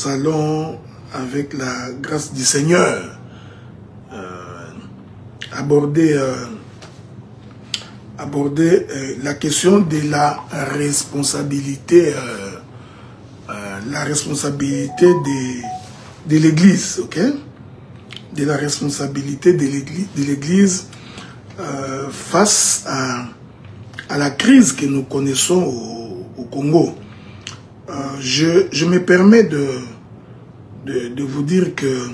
nous allons, avec la grâce du Seigneur, aborder la question de la responsabilité de l'Église, ok? De la responsabilité de l'Église face à la crise que nous connaissons au Congo. Je me permets de vous dire que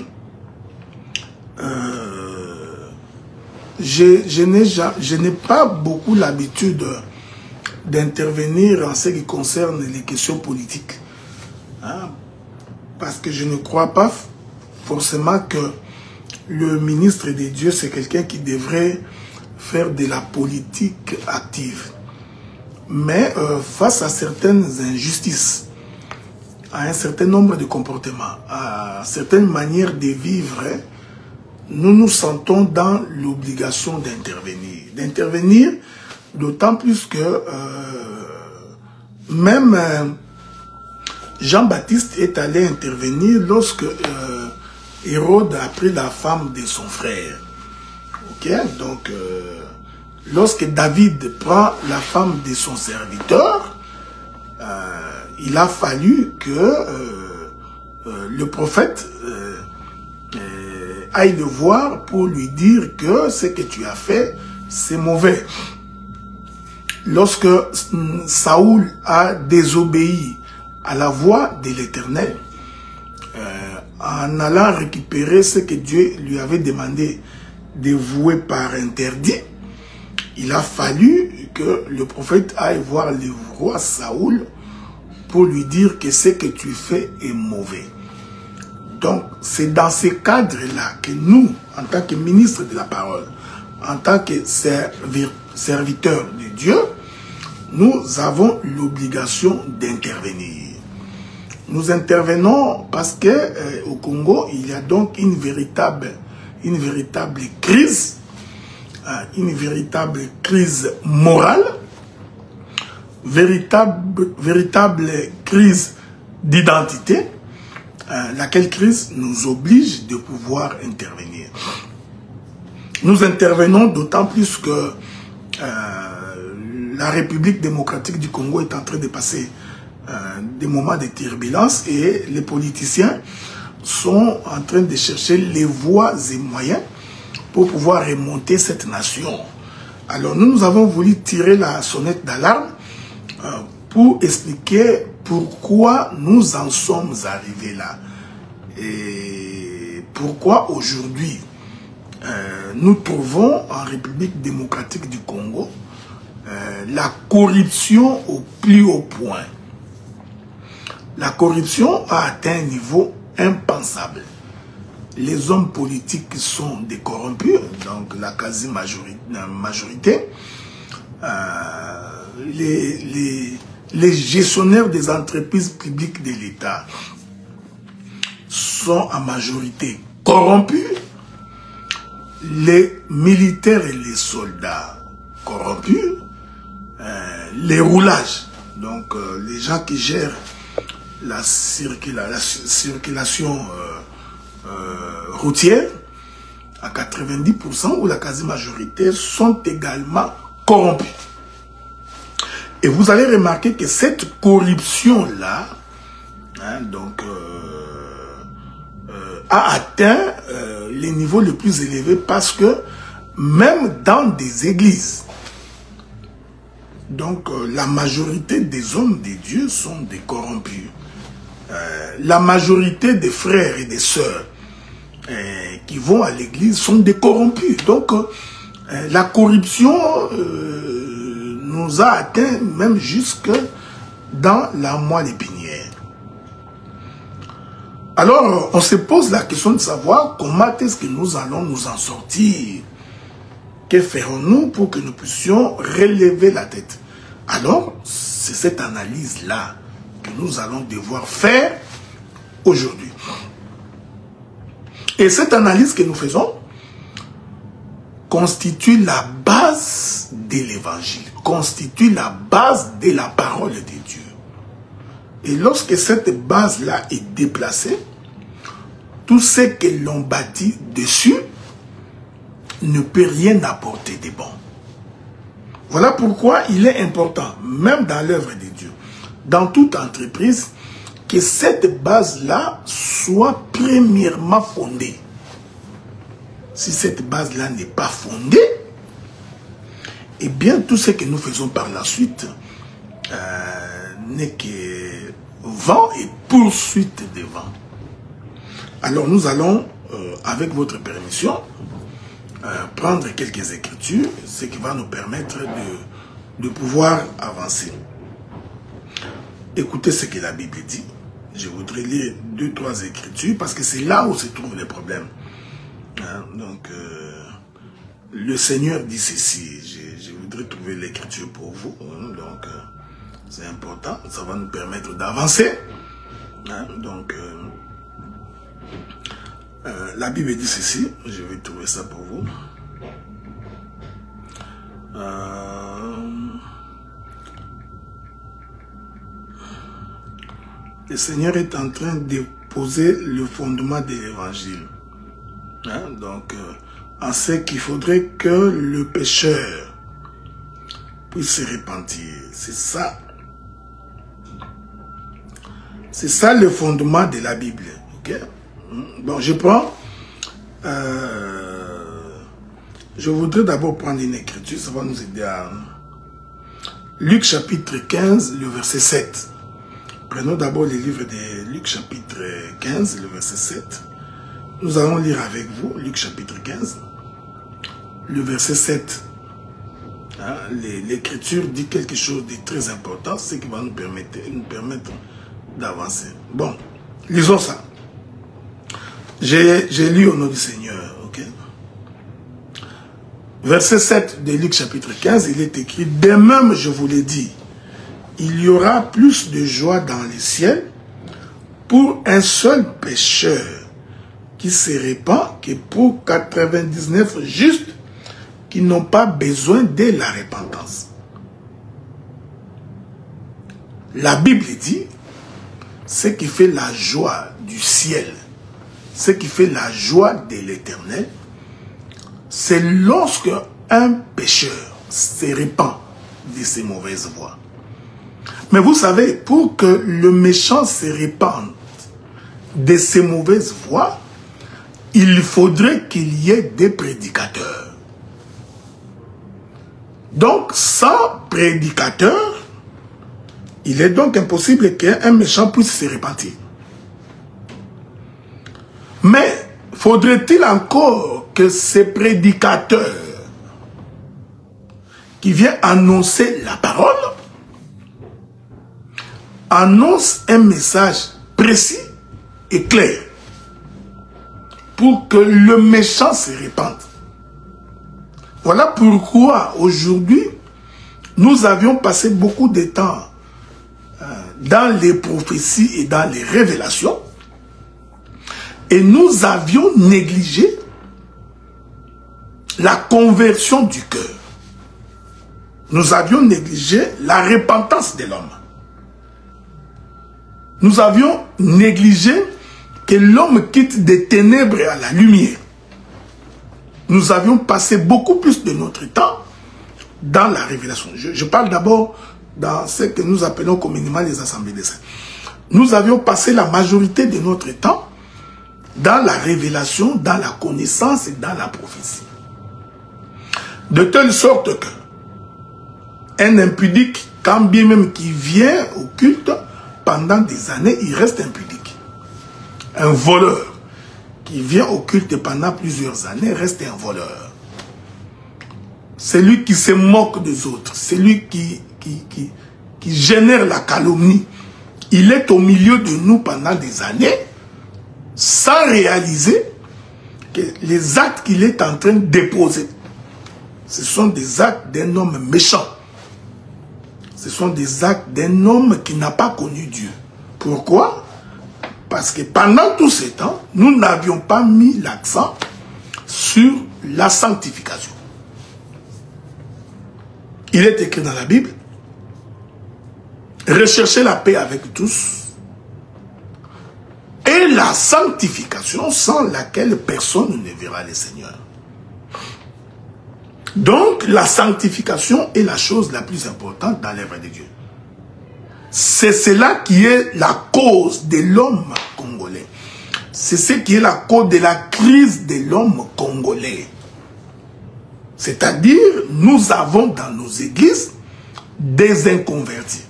je n'ai pas beaucoup l'habitude d'intervenir en ce qui concerne les questions politiques. Hein, parce que je ne crois pas forcément que le ministre des dieux, c'est quelqu'un qui devrait faire de la politique active. Mais face à certaines injustices, à un certain nombre de comportements, à certaines manières de vivre, nous nous sentons dans l'obligation d'intervenir. D'intervenir, d'autant plus que même Jean-Baptiste est allé intervenir lorsque Hérode a pris la femme de son frère. Ok, donc lorsque David prend la femme de son serviteur, il a fallu que le prophète aille le voir pour lui dire que ce que tu as fait, c'est mauvais. Lorsque Saoul a désobéi à la voix de l'Éternel, en allant récupérer ce que Dieu lui avait demandé de vouer par interdit, il a fallu que le prophète aille voir le roi Saoul pour lui dire que ce que tu fais est mauvais. Donc, c'est dans ce cadre-là que nous, en tant que ministres de la parole, en tant que serviteurs de Dieu, nous avons l'obligation d'intervenir. Nous intervenons parce que au Congo, il y a donc une véritable crise, une véritable crise morale, véritable crise d'identité, laquelle crise nous oblige de pouvoir intervenir. Nous intervenons d'autant plus que la République démocratique du Congo est en train de passer des moments de turbulence et les politiciens sont en train de chercher les voies et moyens pour pouvoir remonter cette nation. Alors nous avons voulu tirer la sonnette d'alarme pour expliquer pourquoi nous en sommes arrivés là et pourquoi aujourd'hui nous trouvons en République démocratique du Congo la corruption au plus haut point. La corruption a atteint un niveau impensable. Les hommes politiques sont des corrompus, donc la quasi-majorité. Les gestionnaires des entreprises publiques de l'État sont en majorité corrompus. Les militaires et les soldats corrompus. Les roulages, donc les gens qui gèrent la circulation routière, à 90% ou la quasi-majorité sont également corrompus. Et vous allez remarquer que cette corruption-là, hein, donc, a atteint les niveaux les plus élevés parce que même dans des églises, donc la majorité des hommes de Dieu sont des corrompus. La majorité des frères et des sœurs qui vont à l'église sont des corrompus. Donc la corruption nous a atteint même jusque dans la moelle épinière. Alors on se pose la question de savoir comment est-ce que nous allons nous en sortir. Que ferons-nous pour que nous puissions relever la tête? Alors, c'est cette analyse-là que nous allons devoir faire aujourd'hui. Et cette analyse que nous faisons constitue la base de l'évangile, constitue la base de la parole de Dieu. Et lorsque cette base-là est déplacée, tout ce que l'on bâtit dessus ne peut rien apporter de bon. Voilà pourquoi il est important, même dans l'œuvre de Dieu, dans toute entreprise, que cette base-là soit premièrement fondée. Si cette base-là n'est pas fondée, eh bien tout ce que nous faisons par la suite n'est que vent et poursuite des vents. Alors nous allons, avec votre permission, prendre quelques écritures, ce qui va nous permettre de pouvoir avancer. Écoutez ce que la Bible dit. Je voudrais lire 2-3 écritures parce que c'est là où se trouvent les problèmes. Hein? Donc, le Seigneur dit ceci. Je voudrais trouver l'écriture pour vous. Hein? Donc, c'est important. Ça va nous permettre d'avancer. Hein? Donc, la Bible dit ceci. Je vais trouver ça pour vous. Le Seigneur est en train de poser le fondement de l'évangile. Hein? Donc, en ce qu'il faudrait que le pécheur puisse se repentir. C'est ça. C'est ça le fondement de la Bible. Okay? Bon, je prends. Je voudrais d'abord prendre une écriture. Ça va nous aider à... Luc chapitre 15, le verset 7. Prenons d'abord les livres de Luc chapitre 15, le verset 7. Nous allons lire avec vous Luc chapitre 15, le verset 7. Hein, l'écriture dit quelque chose de très important, ce qui va nous permettre d'avancer. Bon, lisons ça. J'ai lu au nom du Seigneur, ok? Verset 7 de Luc chapitre 15, il est écrit, « De même, je vous l'ai dit, il y aura plus de joie dans les ciels pour un seul pécheur qui se répand que pour 99 justes qui n'ont pas besoin de la repentance. » La Bible dit, ce qui fait la joie du ciel, ce qui fait la joie de l'Éternel, c'est lorsque un pécheur se répand de ses mauvaises voies. Mais vous savez, pour que le méchant se répande de ses mauvaises voies, il faudrait qu'il y ait des prédicateurs. Donc, sans prédicateur, il est donc impossible qu'un méchant puisse se repentir. Mais, faudrait-il encore que ces prédicateurs qui viennent annoncer la parole annonce un message précis et clair pour que le méchant se répande. Voilà pourquoi aujourd'hui, nous avions passé beaucoup de temps dans les prophéties et dans les révélations et nous avions négligé la conversion du cœur. Nous avions négligé la repentance de l'homme. Nous avions négligé que l'homme quitte des ténèbres à la lumière. Nous avions passé beaucoup plus de notre temps dans la révélation. Je parle d'abord dans ce que nous appelons communément les assemblées des saints. Nous avions passé la majorité de notre temps dans la révélation, dans la connaissance et dans la prophétie. De telle sorte que un impudique, quand bien même qui vient au culte, pendant des années, il reste impudique. Un voleur qui vient au culte pendant plusieurs années reste un voleur. Celui qui se moque des autres, celui qui génère la calomnie, il est au milieu de nous pendant des années sans réaliser que les actes qu'il est en train de déposer, ce sont des actes d'un homme méchant. Ce sont des actes d'un homme qui n'a pas connu Dieu. Pourquoi? Parce que pendant tout ce temps, nous n'avions pas mis l'accent sur la sanctification. Il est écrit dans la Bible, rechercher la paix avec tous, et la sanctification sans laquelle personne ne verra le Seigneur. Donc, la sanctification est la chose la plus importante dans l'œuvre de Dieu. C'est cela qui est la cause de l'homme congolais. C'est ce qui est la cause de la crise de l'homme congolais. C'est-à-dire, nous avons dans nos églises des inconvertis.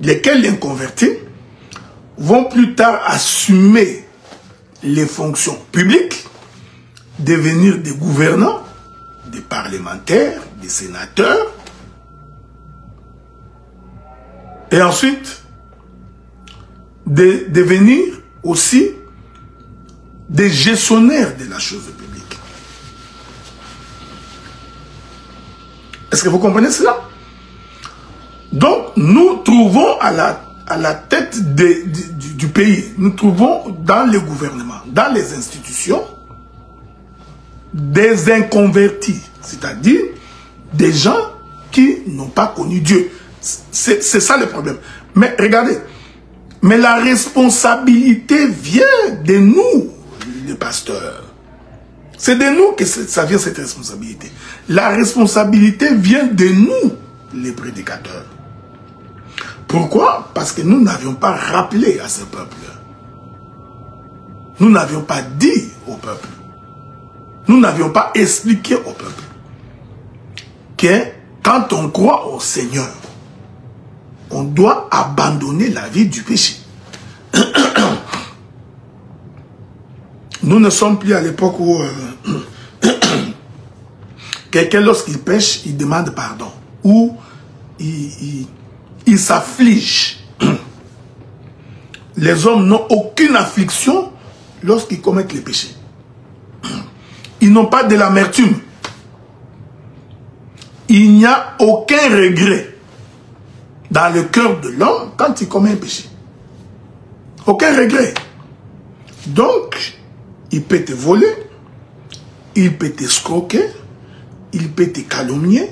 Lesquels inconvertis vont plus tard assumer les fonctions publiques, devenir des gouvernants, des parlementaires, des sénateurs, et ensuite de devenir aussi des gestionnaires de la chose publique. Est-ce que vous comprenez cela? Donc, nous trouvons à la tête du pays, nous trouvons dans le gouvernement, dans les institutions, des inconvertis, c'est-à-dire des gens qui n'ont pas connu Dieu. C'est ça le problème. Mais regardez, mais la responsabilité vient de nous, les pasteurs. C'est de nous que ça vient, cette responsabilité. La responsabilité vient de nous, les prédicateurs. Pourquoi? Parce que nous n'avions pas rappelé à ce peuple. Nous n'avions pas dit au peuple. Nous n'avions pas expliqué au peuple que quand on croit au Seigneur, on doit abandonner la vie du péché. Nous ne sommes plus à l'époque où quelqu'un, lorsqu'il pêche, il demande pardon. Ou il s'afflige. Les hommes n'ont aucune affliction lorsqu'ils commettent les péchés. Ils n'ont pas de l'amertume. Il n'y a aucun regret dans le cœur de l'homme quand il commet un péché. Aucun regret. Donc, il peut te voler, il peut t'escroquer, il peut te calomnier,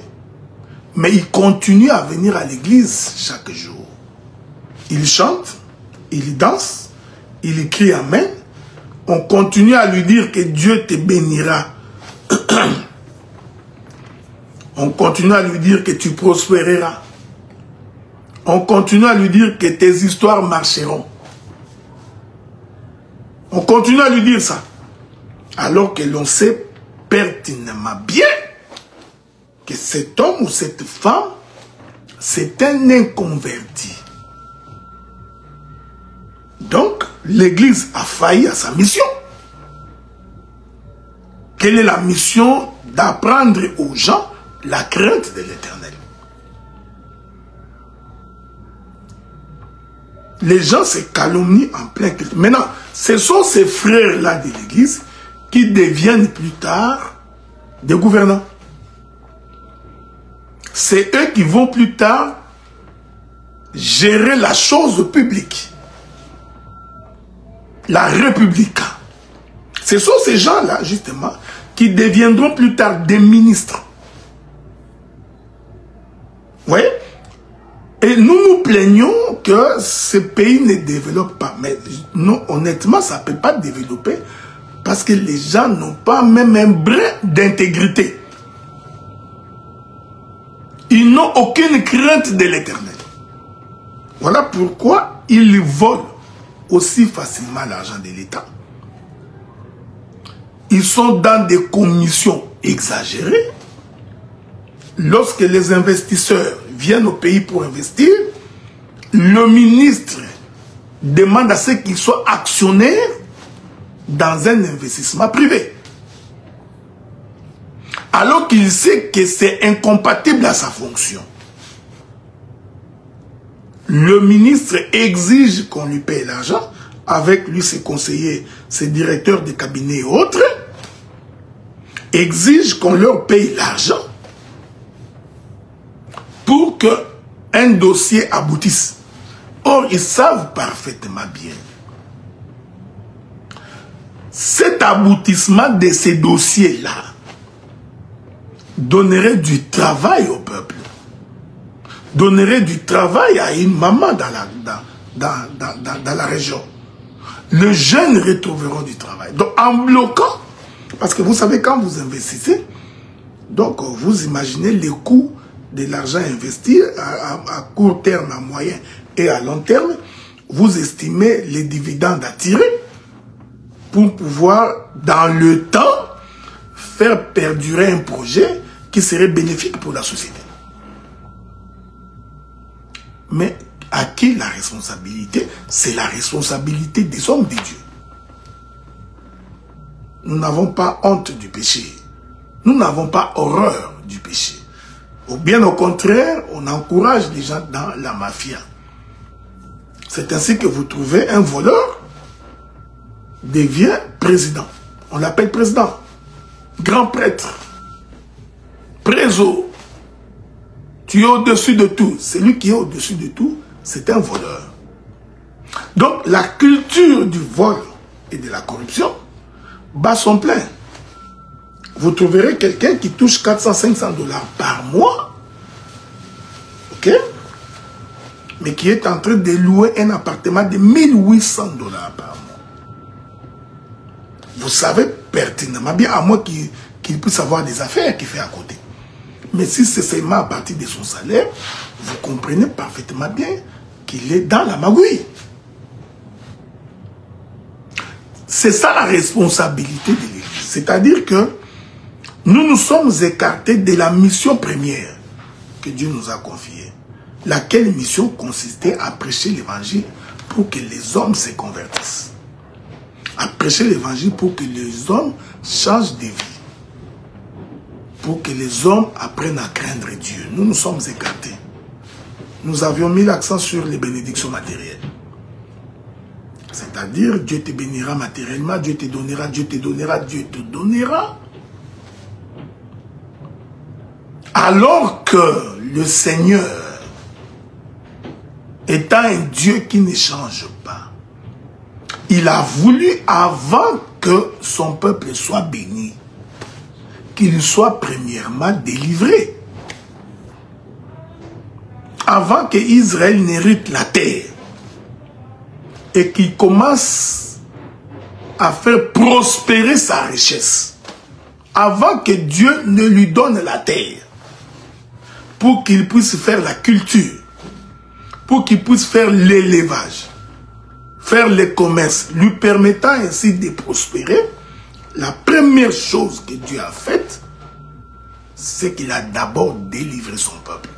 mais il continue à venir à l'église chaque jour. Il chante, il danse, il crie Amen. On continue à lui dire que Dieu te bénira. On continue à lui dire que tu prospéreras. On continue à lui dire que tes histoires marcheront. On continue à lui dire ça. Alors que l'on sait pertinemment bien que cet homme ou cette femme, c'est un inconverti. Donc, l'Église a failli à sa mission. Quelle est la mission? D'apprendre aux gens la crainte de l'Éternel. Les gens se calomnient en plein culte. Maintenant, ce sont ces frères-là de l'Église qui deviennent plus tard des gouvernants. C'est eux qui vont plus tard gérer la chose publique. La République. Ce sont ces gens-là, justement, qui deviendront plus tard des ministres. Vous voyez? Et nous nous plaignons que ce pays ne développe pas. Mais non, honnêtement, ça ne peut pas développer parce que les gens n'ont pas même un brin d'intégrité. Ils n'ont aucune crainte de l'Éternel. Voilà pourquoi ils volent aussi facilement l'argent de l'État. Ils sont dans des commissions exagérées. Lorsque les investisseurs viennent au pays pour investir, le ministre demande à ce qu'ils soient actionnaires dans un investissement privé. Alors qu'il sait que c'est incompatible à sa fonction. Le ministre exige qu'on lui paye l'argent, avec lui ses conseillers, ses directeurs de cabinet et autres, exige qu'on leur paye l'argent pour qu'un dossier aboutisse. Or, ils savent parfaitement bien. Cet aboutissement de ces dossiers-là donnerait du travail au peuple. donnerait du travail à une maman dans la région. Les jeunes retrouveront du travail. Donc, en bloquant, parce que vous savez, quand vous investissez, donc vous imaginez les coûts de l'argent investi à court terme, à moyen et à long terme, vous estimez les dividendes à tirer pour pouvoir, dans le temps, faire perdurer un projet qui serait bénéfique pour la société. Mais à qui la responsabilité? C'est la responsabilité des hommes de Dieu. Nous n'avons pas honte du péché. Nous n'avons pas horreur du péché. Ou bien au contraire, on encourage les gens dans la mafia. C'est ainsi que vous trouvez un voleur devient président. On l'appelle président. Grand prêtre. Préso. Tu es au-dessus de tout. Celui qui est au-dessus de tout, c'est un voleur. Donc, la culture du vol et de la corruption bat son plein. Vous trouverez quelqu'un qui touche 400-500 $ par mois, ok, mais qui est en train de louer un appartement de 1800 $ par mois. Vous savez pertinemment bien, à moins qu'il puisse avoir des affaires qu'il fait à côté. Mais si c'est seulement à partir de son salaire, vous comprenez parfaitement bien qu'il est dans la magouille. C'est ça la responsabilité de l'Église. C'est-à-dire que nous nous sommes écartés de la mission première que Dieu nous a confiée. Laquelle mission consistait à prêcher l'évangile pour que les hommes se convertissent. À prêcher l'évangile pour que les hommes changent de vie. Pour que les hommes apprennent à craindre Dieu. Nous nous sommes écartés. Nous avions mis l'accent sur les bénédictions matérielles. C'est-à-dire, Dieu te bénira matériellement, Dieu te donnera, Dieu te donnera, Dieu te donnera. Alors que le Seigneur, étant un Dieu qui ne change pas, il a voulu, avant que son peuple soit béni, qu'il soit premièrement délivré. Avant que Israël n'hérite la terre et qu'il commence à faire prospérer sa richesse, avant que Dieu ne lui donne la terre, pour qu'il puisse faire la culture, pour qu'il puisse faire l'élevage, faire le commerce, lui permettant ainsi de prospérer, la première chose que Dieu a faite, c'est qu'il a d'abord délivré son peuple.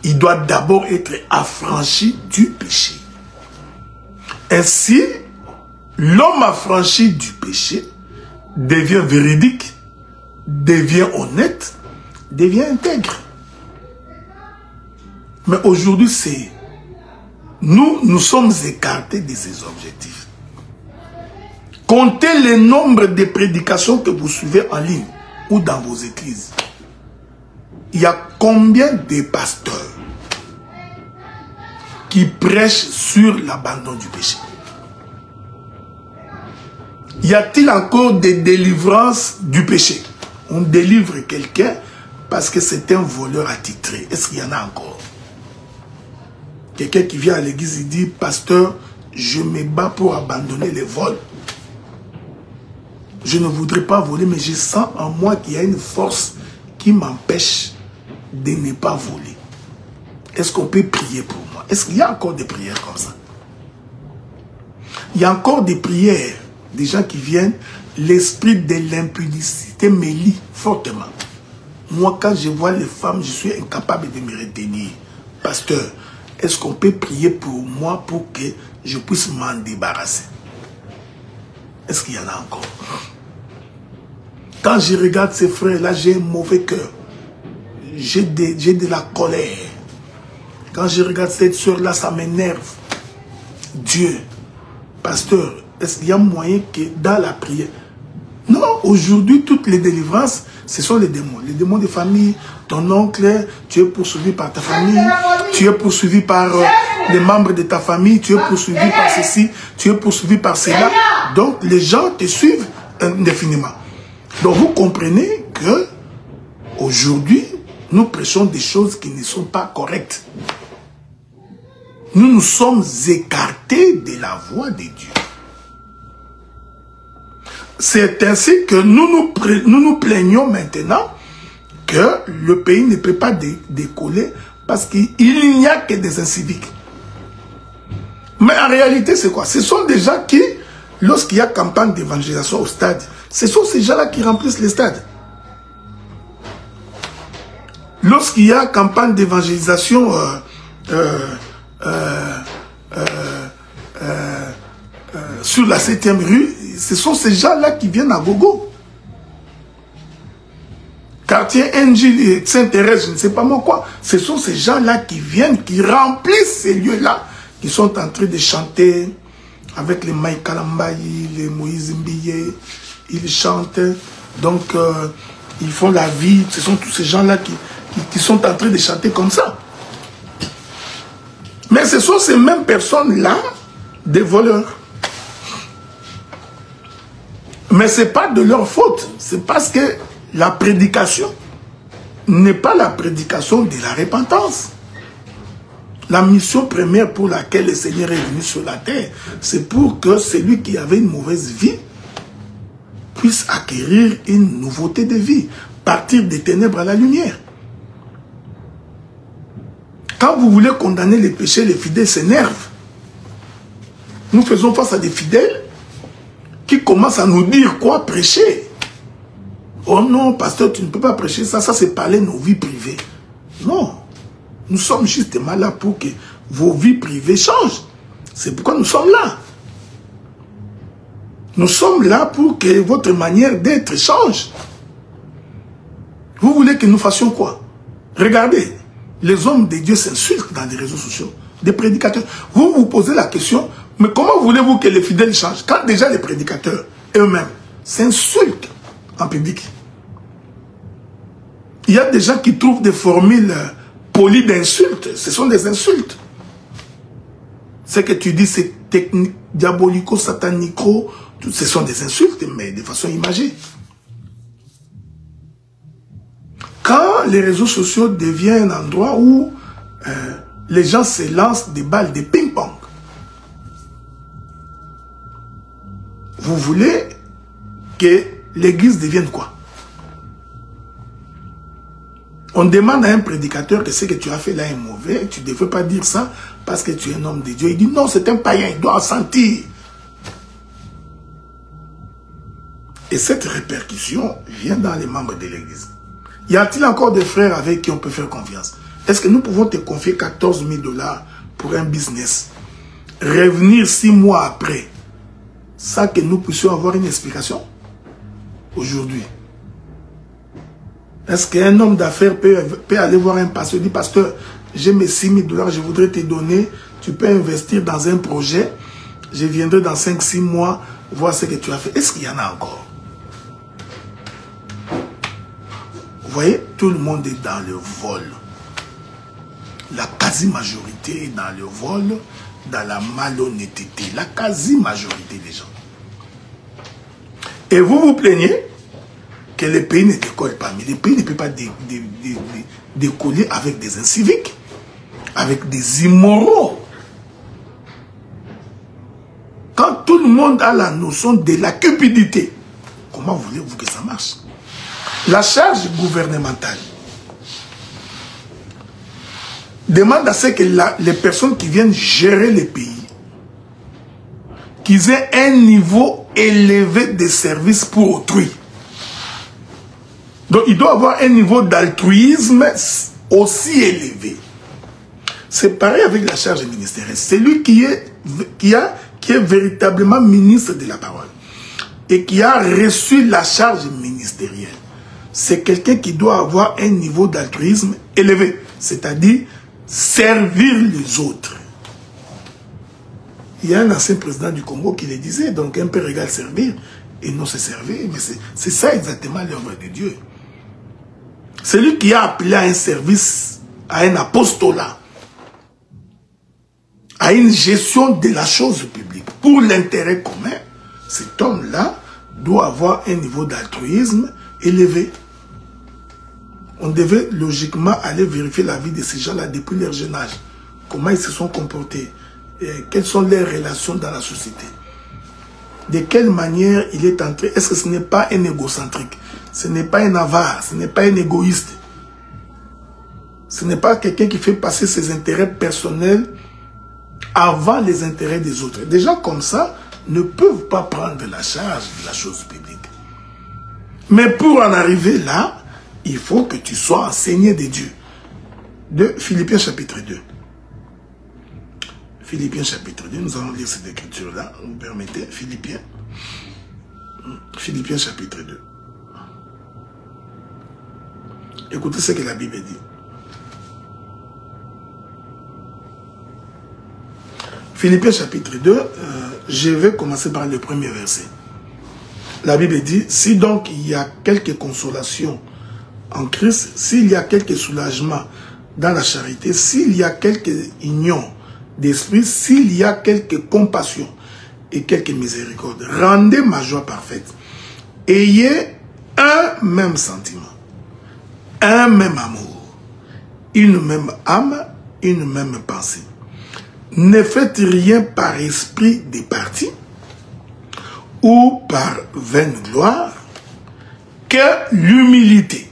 Il doit d'abord être affranchi du péché. Ainsi, l'homme affranchi du péché devient véridique, devient honnête, devient intègre. Mais aujourd'hui, c'est nous sommes écartés de ces objectifs. Comptez le nombre de prédications que vous suivez en ligne ou dans vos églises. Il y a combien de pasteurs qui prêchent sur l'abandon du péché? Y a-t-il encore des délivrances du péché? On délivre quelqu'un parce que c'est un voleur attitré. Est-ce qu'il y en a encore? Quelqu'un qui vient à l'église, il dit, pasteur, je me bats pour abandonner les vols. Je ne voudrais pas voler, mais je sens en moi qu'il y a une force qui m'empêche de ne pas voler. Est-ce qu'on peut prier pour moi? Est-ce qu'il y a encore des prières comme ça? Il y a encore des prières, des gens qui viennent, l'esprit de l'impudicité me lie fortement. Moi, quand je vois les femmes, je suis incapable de me retenir. Pasteur, est-ce qu'on peut prier pour moi pour que je puisse m'en débarrasser? Est-ce qu'il y en a encore? Quand je regarde ces frères-là, j'ai un mauvais cœur. J'ai de la colère. Quand je regarde cette soeur-là, ça m'énerve. Dieu, pasteur, est-ce qu'il y a moyen que dans la prière... Non, aujourd'hui, toutes les délivrances, ce sont les démons. Les démons de famille, ton oncle, tu es poursuivi par ta famille, tu es poursuivi par les membres de ta famille, tu es poursuivi par ceci, tu es poursuivi par cela. Donc, les gens te suivent indéfiniment. Donc, vous comprenez que aujourd'hui, nous prêchons des choses qui ne sont pas correctes. Nous nous sommes écartés de la voie de Dieu. C'est ainsi que nous nous plaignons maintenant que le pays ne peut pas décoller parce qu'il n'y a que des inciviques. Mais en réalité, c'est quoi? Ce sont des gens qui, lorsqu'il y a campagne d'évangélisation au stade, ce sont ces gens-là qui remplissent les stades. Lorsqu'il y a campagne d'évangélisation sur la 7e rue, ce sont ces gens-là qui viennent à gogo. Quartier NG, Sainte-Thérèse, je ne sais pas moi quoi. Ce sont ces gens-là qui viennent, qui remplissent ces lieux-là, qui sont en train de chanter avec les Maïka Lambayi, les Moïse Mbiye. Ils chantent, donc ils font la vie. Ce sont tous ces gens-là qui sont en train de chanter comme ça. Mais ce sont ces mêmes personnes-là, des voleurs. Mais ce n'est pas de leur faute. C'est parce que la prédication n'est pas la prédication de la repentance. La mission première pour laquelle le Seigneur est venu sur la terre, c'est pour que celui qui avait une mauvaise vie puisse acquérir une nouveauté de vie, partir des ténèbres à la lumière. Quand vous voulez condamner les péchés, les fidèles s'énervent. Nous faisons face à des fidèles qui commencent à nous dire quoi prêcher. Oh non, pasteur, tu ne peux pas prêcher ça, ça c'est parler de nos vies privées. Non, nous sommes justement là pour que vos vies privées changent. C'est pourquoi nous sommes là. Nous sommes là pour que votre manière d'être change. Vous voulez que nous fassions quoi? Regardez, les hommes de Dieu s'insultent dans les réseaux sociaux, des prédicateurs. Vous vous posez la question, mais comment voulez-vous que les fidèles changent quand déjà les prédicateurs eux-mêmes s'insultent en public? Il y a des gens qui trouvent des formules polies d'insultes. Ce sont des insultes. Ce que tu dis, c'est technique, diabolico, satanico, ce sont des insultes, mais de façon imagée. Quand les réseaux sociaux deviennent un endroit où les gens se lancent des balles de ping-pong, vous voulez que l'église devienne quoi? On demande à un prédicateur que ce que tu as fait là est mauvais, tu ne devrais pas dire ça parce que tu es un homme de Dieu. Il dit non, c'est un païen, il doit en sentir. Et cette répercussion vient dans les membres de l'église. Y a-t-il encore des frères avec qui on peut faire confiance? Est-ce que nous pouvons te confier 14 000 $ pour un business? Revenir 6 mois après, sans que nous puissions avoir une explication? Aujourd'hui. Est-ce qu'un homme d'affaires peut aller voir un pasteur et dire, pasteur, j'ai mes 6 000 $, je voudrais te donner, tu peux investir dans un projet, je viendrai dans 5-6 mois voir ce que tu as fait. Est-ce qu'il y en a encore? Vous voyez, tout le monde est dans le vol. La quasi-majorité est dans le vol, dans la malhonnêteté. La quasi-majorité des gens. Et vous vous plaignez que le pays ne décolle pas. Mais le pays ne peut pas décoller avec des inciviques, avec des immoraux. Quand tout le monde a la notion de la cupidité, comment voulez-vous que ça marche? La charge gouvernementale demande à ce que les personnes qui viennent gérer le pays, qu'ils aient un niveau élevé de service pour autrui. Donc il doit avoir un niveau d'altruisme aussi élevé. C'est pareil avec la charge ministérielle. Celui qui est véritablement ministre de la parole et qui a reçu la charge ministérielle, c'est quelqu'un qui doit avoir un niveau d'altruisme élevé, c'est-à-dire servir les autres. Il y a un ancien président du Congo qui le disait, donc un père égale servir et non se servir, mais c'est ça exactement l'œuvre de Dieu. Celui qui a appelé à un service, à un apostolat, à une gestion de la chose publique, pour l'intérêt commun, cet homme-là doit avoir un niveau d'altruisme élevé. On devait logiquement aller vérifier la vie de ces gens-là depuis leur jeune âge. Comment ils se sont comportés, quelles sont leurs relations dans la société. De quelle manière il est entré. Est-ce que ce n'est pas un égocentrique? Ce n'est pas un avare, ce n'est pas un égoïste. Ce n'est pas quelqu'un qui fait passer ses intérêts personnels avant les intérêts des autres. Des gens comme ça ne peuvent pas prendre la charge de la chose publique. Mais pour en arriver là, il faut que tu sois enseigné de Dieu. De Philippiens chapitre 2. Philippiens chapitre 2, nous allons lire cette écriture-là, vous permettez, Philippiens chapitre 2. Écoutez ce que la Bible dit. Philippiens chapitre 2, je vais commencer par le premier verset. La Bible dit, si donc il y a quelque consolation en Christ, s'il y a quelque soulagement dans la charité, s'il y a quelque union d'esprit, s'il y a quelque compassion et quelque miséricorde, rendez ma joie parfaite. Ayez un même sentiment, un même amour, une même âme, une même pensée. Ne faites rien par esprit départi ou par vaine gloire, que l'humilité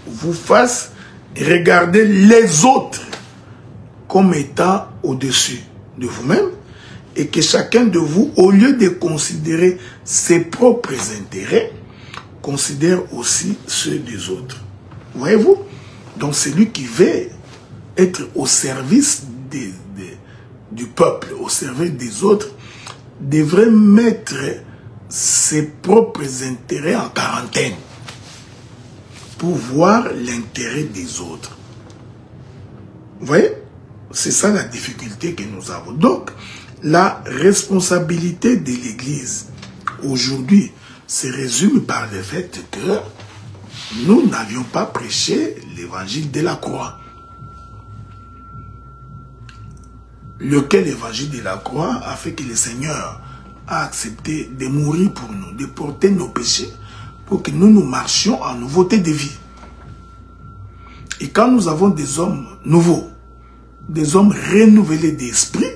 vous fasse regarder les autres comme étant au-dessus de vous-même, et que chacun de vous, au lieu de considérer ses propres intérêts, considère aussi ceux des autres. Voyez-vous? Donc celui qui veut être au service du peuple, au service des autres, devrait mettre ses propres intérêts en quarantaine pour voir l'intérêt des autres. Vous voyez? C'est ça la difficulté que nous avons. Donc, la responsabilité de l'Église aujourd'hui se résume par le fait que nous n'avions pas prêché l'évangile de la croix. Lequel évangile de la croix a fait que le Seigneur a accepté de mourir pour nous, de porter nos péchés, pour que nous marchions en nouveauté de vie. Et quand nous avons des hommes nouveaux, des hommes renouvelés d'esprit,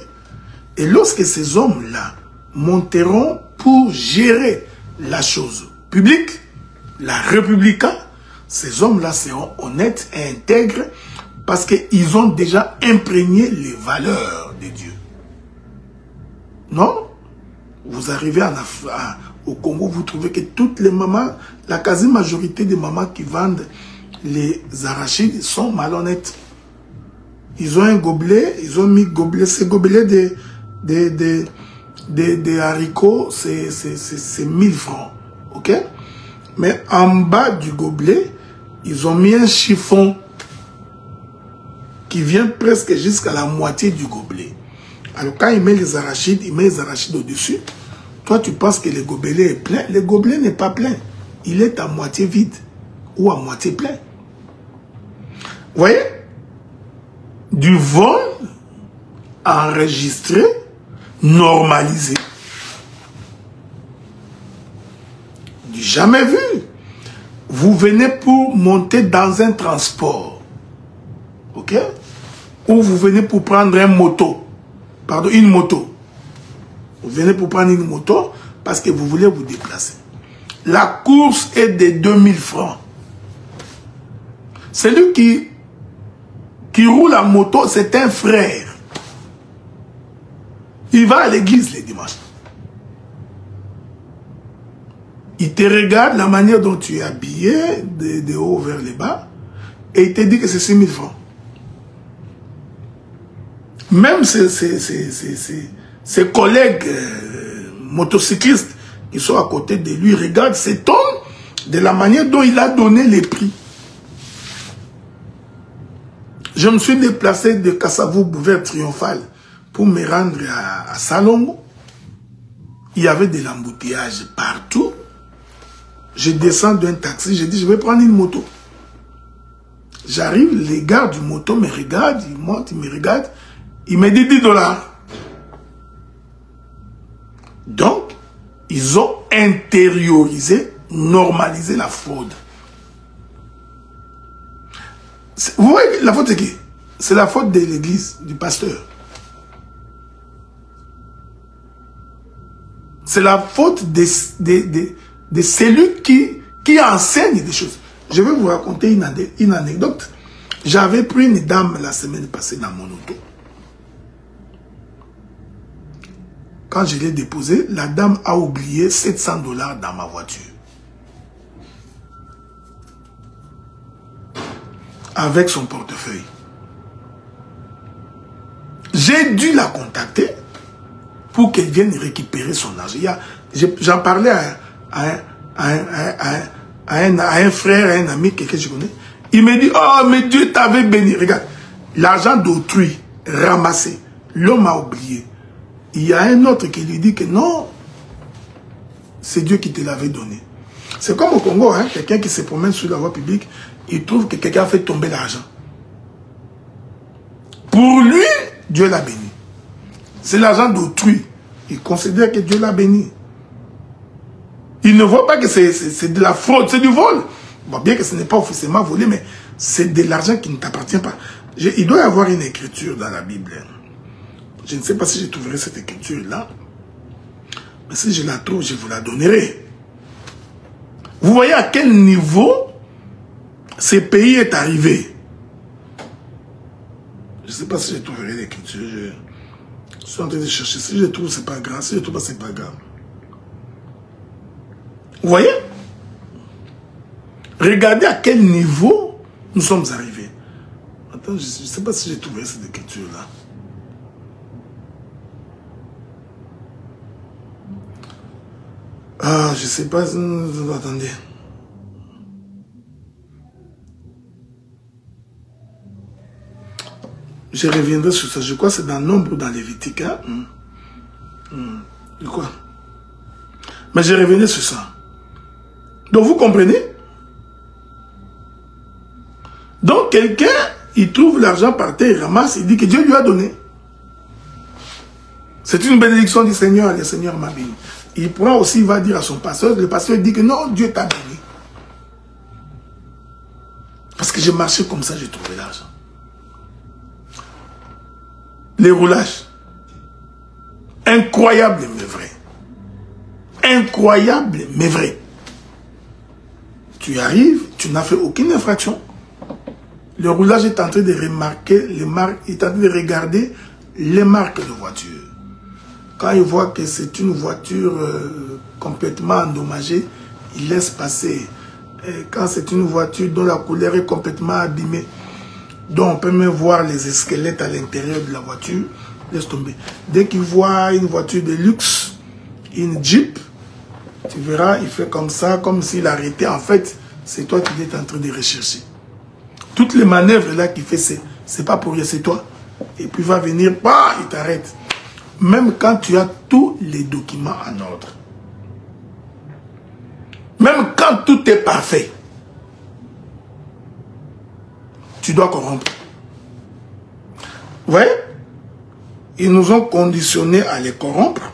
et lorsque ces hommes-là monteront pour gérer la chose publique, la république, ces hommes-là seront honnêtes et intègres parce qu'ils ont déjà imprégné les valeurs de Dieu. Non? Vous arrivez au Congo, vous trouvez que toutes les mamans, la quasi-majorité des mamans qui vendent les arachides sont malhonnêtes. Ils ont un gobelet, ils ont mis gobelet, ces gobelets des haricots, c'est 1000 francs. Ok? Mais en bas du gobelet, ils ont mis un chiffon qui vient presque jusqu'à la moitié du gobelet. Alors quand il met les arachides, il met les arachides au-dessus. Toi, tu penses que le gobelet est plein. Le gobelet n'est pas plein. Il est à moitié vide ou à moitié plein. Vous voyez? Du vol enregistré, normalisé. Du jamais vu. Vous venez pour monter dans un transport. Ok? Ou vous venez pour prendre une moto. Vous venez pour prendre une moto parce que vous voulez vous déplacer. La course est de 2000 francs. Celui qui roule la moto, c'est un frère. Il va à l'église les dimanches. Il te regarde la manière dont tu es habillé, de haut vers le bas, et il te dit que c'est 6000 francs. Même ses collègues motocyclistes qui sont à côté de lui regardent cet homme de la manière dont il a donné les prix. Je me suis déplacé de Kassavou vers Triomphal pour me rendre à Salongo. Il y avait de l'embouteillage partout. Je descends d'un taxi, je dis je vais prendre une moto. J'arrive, les gars du moto me regardent, ils montent, ils me regardent. Il me dit 10 $. Donc, ils ont intériorisé, normalisé la fraude. Vous voyez, la faute c'est qui? C'est la faute de l'église, du pasteur. C'est la faute de celui qui enseigne des choses. Je vais vous raconter une anecdote. J'avais pris une dame la semaine passée dans mon auto. Quand je l'ai déposée, la dame a oublié 700 $ dans ma voiture. Avec son portefeuille. J'ai dû la contacter pour qu'elle vienne récupérer son argent. J'en parlais à un frère, à un ami, quelqu'un que je connais. Il me dit, oh, mais Dieu t'avait béni. Regarde, l'argent d'autrui, ramassé, l'homme a oublié. Il y a un autre qui lui dit que non, c'est Dieu qui te l'avait donné. C'est comme au Congo, hein, quelqu'un qui se promène sur la voie publique, il trouve que quelqu'un a fait tomber l'argent. Pour lui, Dieu l'a béni. C'est l'argent d'autrui. Il considère que Dieu l'a béni. Il ne voit pas que c'est de la fraude, c'est du vol. Bon, bien que ce n'est pas officiellement volé, mais c'est de l'argent qui ne t'appartient pas. Il doit y avoir une écriture dans la Bible. Je ne sais pas si je trouverai cette écriture-là. Mais si je la trouve, je vous la donnerai. Vous voyez à quel niveau ce pays est arrivé. Je ne sais pas si je trouverai l'écriture. Je suis en train de chercher. Si je trouve, c'est pas grave. Si je trouve pas, c'est pas grave. Vous voyez? Regardez à quel niveau nous sommes arrivés. Attends, je ne sais pas si j'ai trouvé cette écriture-là. Ah, je ne sais pas. Attendez. Je reviendrai sur ça. Je crois que c'est dans Nombre, dans Lévitique. Hein? De quoi? Mais je reviendrai sur ça. Donc, vous comprenez? Donc, quelqu'un, il trouve l'argent par terre, il ramasse, il dit que Dieu lui a donné. C'est une bénédiction du Seigneur, le Seigneur m'a béni. Il prend aussi, il va dire à son pasteur, le pasteur dit que non, Dieu t'a béni. Parce que j'ai marché comme ça, j'ai trouvé l'argent. Les roulages. Incroyable mais vrai. Incroyable mais vrai. Tu arrives, tu n'as fait aucune infraction. Le roulage est en train de remarquer les marques, il est en train de regarder les marques de voiture. Quand il voit que c'est une voiture complètement endommagée, il laisse passer. Et quand c'est une voiture dont la couleur est complètement abîmée, dont on peut même voir les squelettes à l'intérieur de la voiture, laisse tomber. Dès qu'il voit une voiture de luxe, une Jeep, tu verras, il fait comme ça, comme s'il arrêtait. En fait, c'est toi qui es en train de rechercher. Toutes les manœuvres là qu'il fait, c'est pas pour rien, c'est toi. Et puis il va venir, bah, il t'arrête. Même quand tu as tous les documents en ordre. Même quand tout est parfait. Tu dois corrompre. Vous voyez? Ils nous ont conditionnés à les corrompre.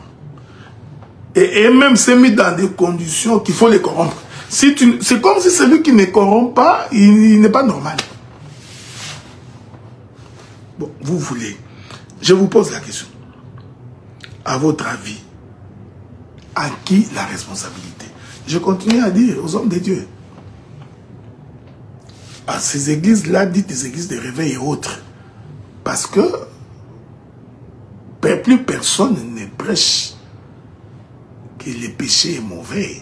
Et même s'est mis dans des conditions qu'il faut les corrompre. Si c'est comme si celui qui ne corrompt pas, il n'est pas normal. Bon, vous voulez. Je vous pose la question. À votre avis, à qui la responsabilité? Je continue à dire aux hommes de Dieu. À ces églises-là, dites des églises de réveil et autres. Parce que plus personne ne prêche que le péché est mauvais.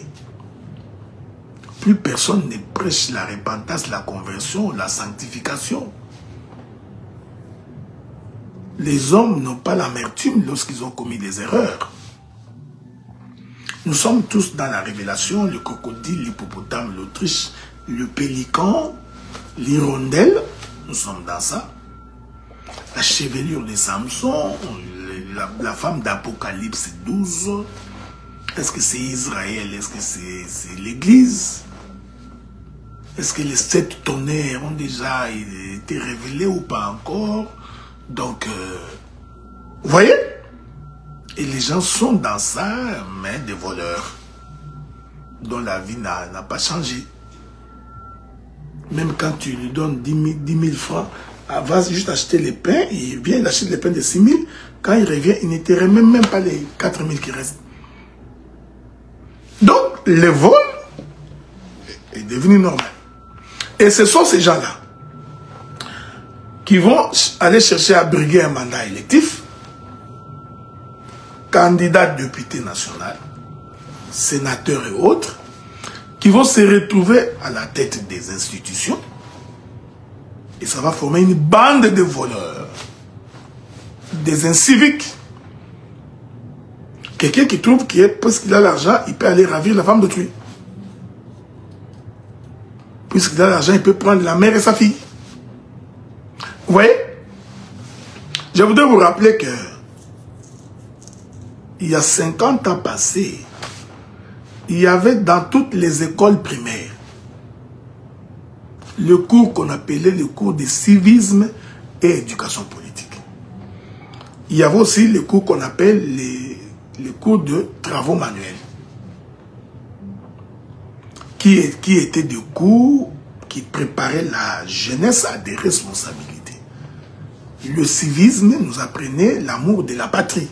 Plus personne ne prêche la repentance, la conversion, la sanctification. Les hommes n'ont pas l'amertume lorsqu'ils ont commis des erreurs. Nous sommes tous dans la révélation, le crocodile, l'hippopotame, l'Autriche, le pélican, l'hirondelle, nous sommes dans ça. La chevelure de Samson, la femme d'Apocalypse 12. Est-ce que c'est Israël? Est-ce que c'est l'Église? Est-ce que les 7 tonnerres ont déjà été révélés ou pas encore? Donc, vous voyez? Et les gens sont dans ça, mais des voleurs, dont la vie n'a pas changé. Même quand tu lui donnes 10 000 francs, elle va juste acheter les pains, il vient, il achète les pains de 6 000. Quand il revient, il ne te remet même pas les 4 000 qui restent. Donc, le vol est devenu normal. Et ce sont ces gens-là qui vont aller chercher à briguer un mandat électif, candidat député national, sénateur et autres, qui vont se retrouver à la tête des institutions, et ça va former une bande de voleurs, des inciviques. Quelqu'un qui trouve parce qu'il a l'argent, il peut aller ravir la femme d'autrui. Puisqu'il a l'argent, il peut prendre la mère et sa fille. Vous voyez? Je voudrais vous rappeler que il y a 50 ans passés, il y avait dans toutes les écoles primaires le cours qu'on appelait le cours de civisme et éducation politique. Il y avait aussi le cours qu'on appelle les cours de travaux manuels, qui étaient des cours qui préparaient la jeunesse à des responsabilités. Le civisme nous apprenait l'amour de la patrie,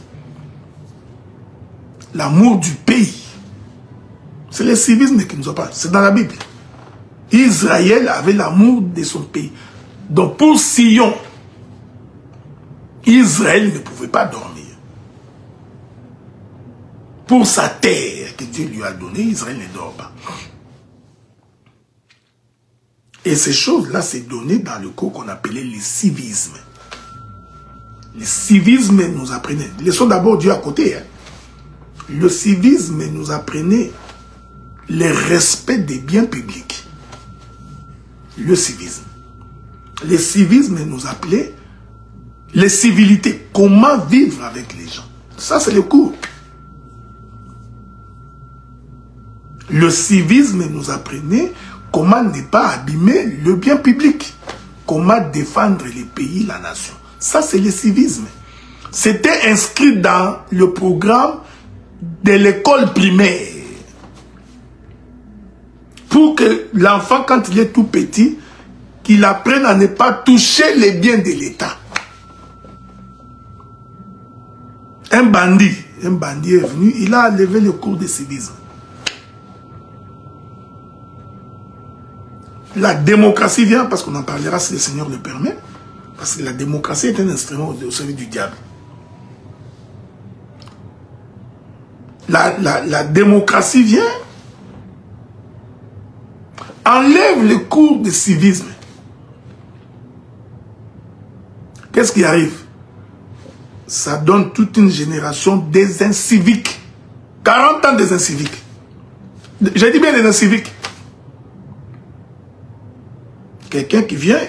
l'amour du pays. C'est le civisme qui nous en parle, c'est dans la Bible. Israël avait l'amour de son pays. Donc pour Sion, Israël ne pouvait pas dormir. Pour sa terre que Dieu lui a donnée, Israël ne dort pas. Et ces choses-là, c'est donné dans le cours qu'on appelait le civisme. Le civisme nous apprenait. Laissons d'abord Dieu à côté. Hein. Le civisme nous apprenait le respect des biens publics. Le civisme. Le civisme nous appelait les civilités. Comment vivre avec les gens. Ça, c'est le cours. Le civisme nous apprenait comment ne pas abîmer le bien public. Comment défendre les pays, la nation. Ça, c'est le civisme. C'était inscrit dans le programme de l'école primaire. Pour que l'enfant, quand il est tout petit, qu'il apprenne à ne pas toucher les biens de l'État. Un bandit est venu, il a levé le cours de civisme. La démocratie vient, parce qu'on en parlera si le Seigneur le permet, parce que la démocratie est un instrument au service du diable. La démocratie vient, enlève le cours de civisme. Qu'est-ce qui arrive? Ça donne toute une génération des inciviques. 40 ans des inciviques. J'ai dit bien des inciviques. Quelqu'un qui vient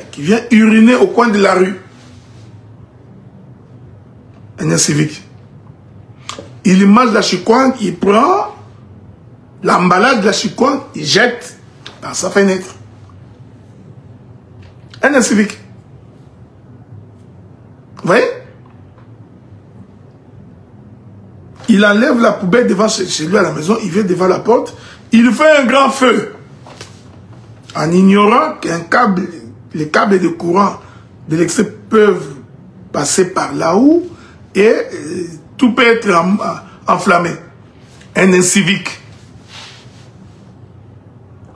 uriner au coin de la rue. Un incivique. Il mange la chikwang, il prend l'emballage de la chikwang, il jette dans sa fenêtre. Un incivique. Vous voyez? Il enlève la poubelle devant chez lui à la maison, il vient devant la porte, il fait un grand feu. En ignorant les câbles de courant de l'excès peuvent passer par là-haut et tout peut être enflammé. Un incivique.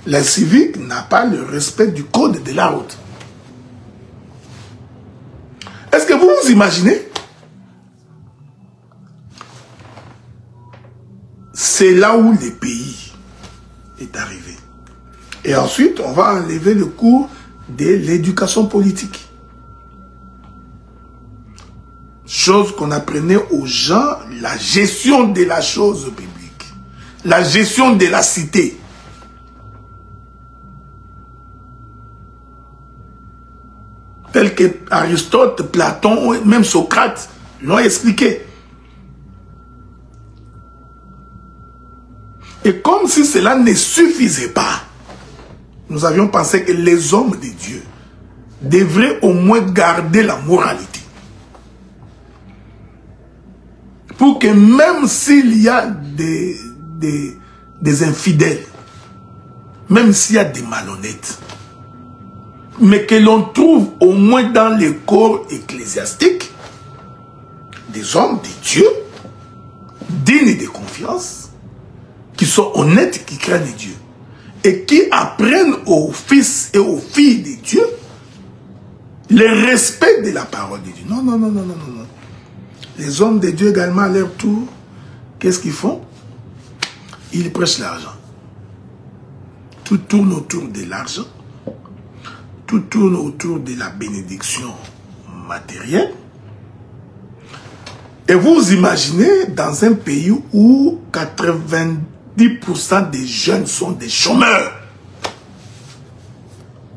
L'incivique n'a pas le respect du code de la route. Est-ce que vous vous imaginez? C'est là où le pays est arrivé. Et ensuite, on va enlever le cours de l'éducation politique. Chose qu'on apprenait aux gens, la gestion de la chose publique. La gestion de la cité. Tel que Aristote, Platon, même Socrate l'ont expliqué. Et comme si cela ne suffisait pas, nous avions pensé que les hommes de Dieu devraient au moins garder la moralité. Pour que même s'il y a des infidèles, même s'il y a des malhonnêtes, mais que l'on trouve au moins dans les corps ecclésiastiques, des hommes, des dieux, dignes de confiance, qui sont honnêtes, qui craignent Dieu, et qui apprennent aux fils et aux filles de Dieu le respect de la parole de Dieu. Non, non, non, non, non, non, non. Les hommes de Dieu également, à leur tour, qu'est-ce qu'ils font? Ils prêchent l'argent. Tout tourne autour de l'argent. Tout tourne autour de la bénédiction matérielle. Et vous imaginez dans un pays où 90% des jeunes sont des chômeurs.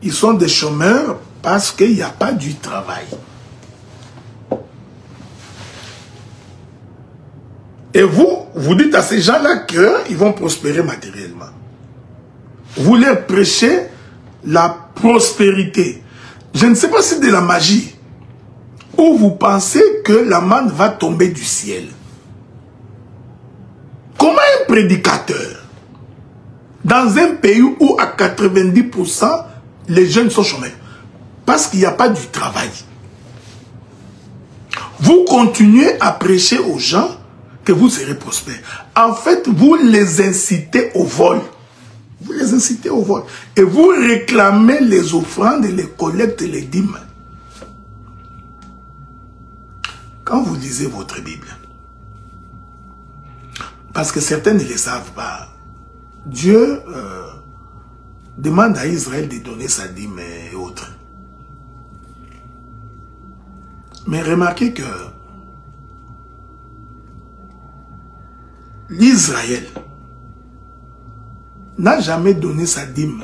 Ils sont des chômeurs parce qu'il n'y a pas du travail. Et vous dites à ces gens-là qu'ils vont prospérer matériellement. Vous leur prêchez la prospérité. Je ne sais pas si c'est de la magie. Ou vous pensez que la manne va tomber du ciel. Comment un prédicateur, dans un pays où à 90% les jeunes sont chômeurs, parce qu'il n'y a pas du travail, vous continuez à prêcher aux gens que vous serez prospères. En fait, vous les incitez au vol. Vous les incitez au vol. Et vous réclamez les offrandes, les collectes, les dîmes. Quand vous lisez votre Bible, parce que certains ne le savent pas, Dieu demande à Israël de donner sa dîme et autres. Mais remarquez que l'Israël n'a jamais donné sa dîme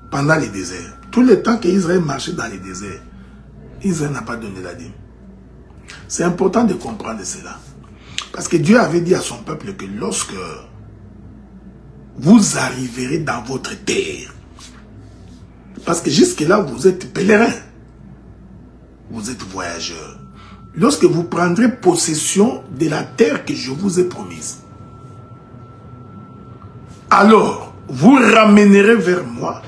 pendant les déserts. Tout le temps qu'Israël marchait dans les déserts, Israël n'a pas donné la dîme. C'est important de comprendre cela. Parce que Dieu avait dit à son peuple que lorsque vous arriverez dans votre terre, parce que jusque-là vous êtes pèlerins, vous êtes voyageurs, lorsque vous prendrez possession de la terre que je vous ai promise, alors vous ramènerez vers moi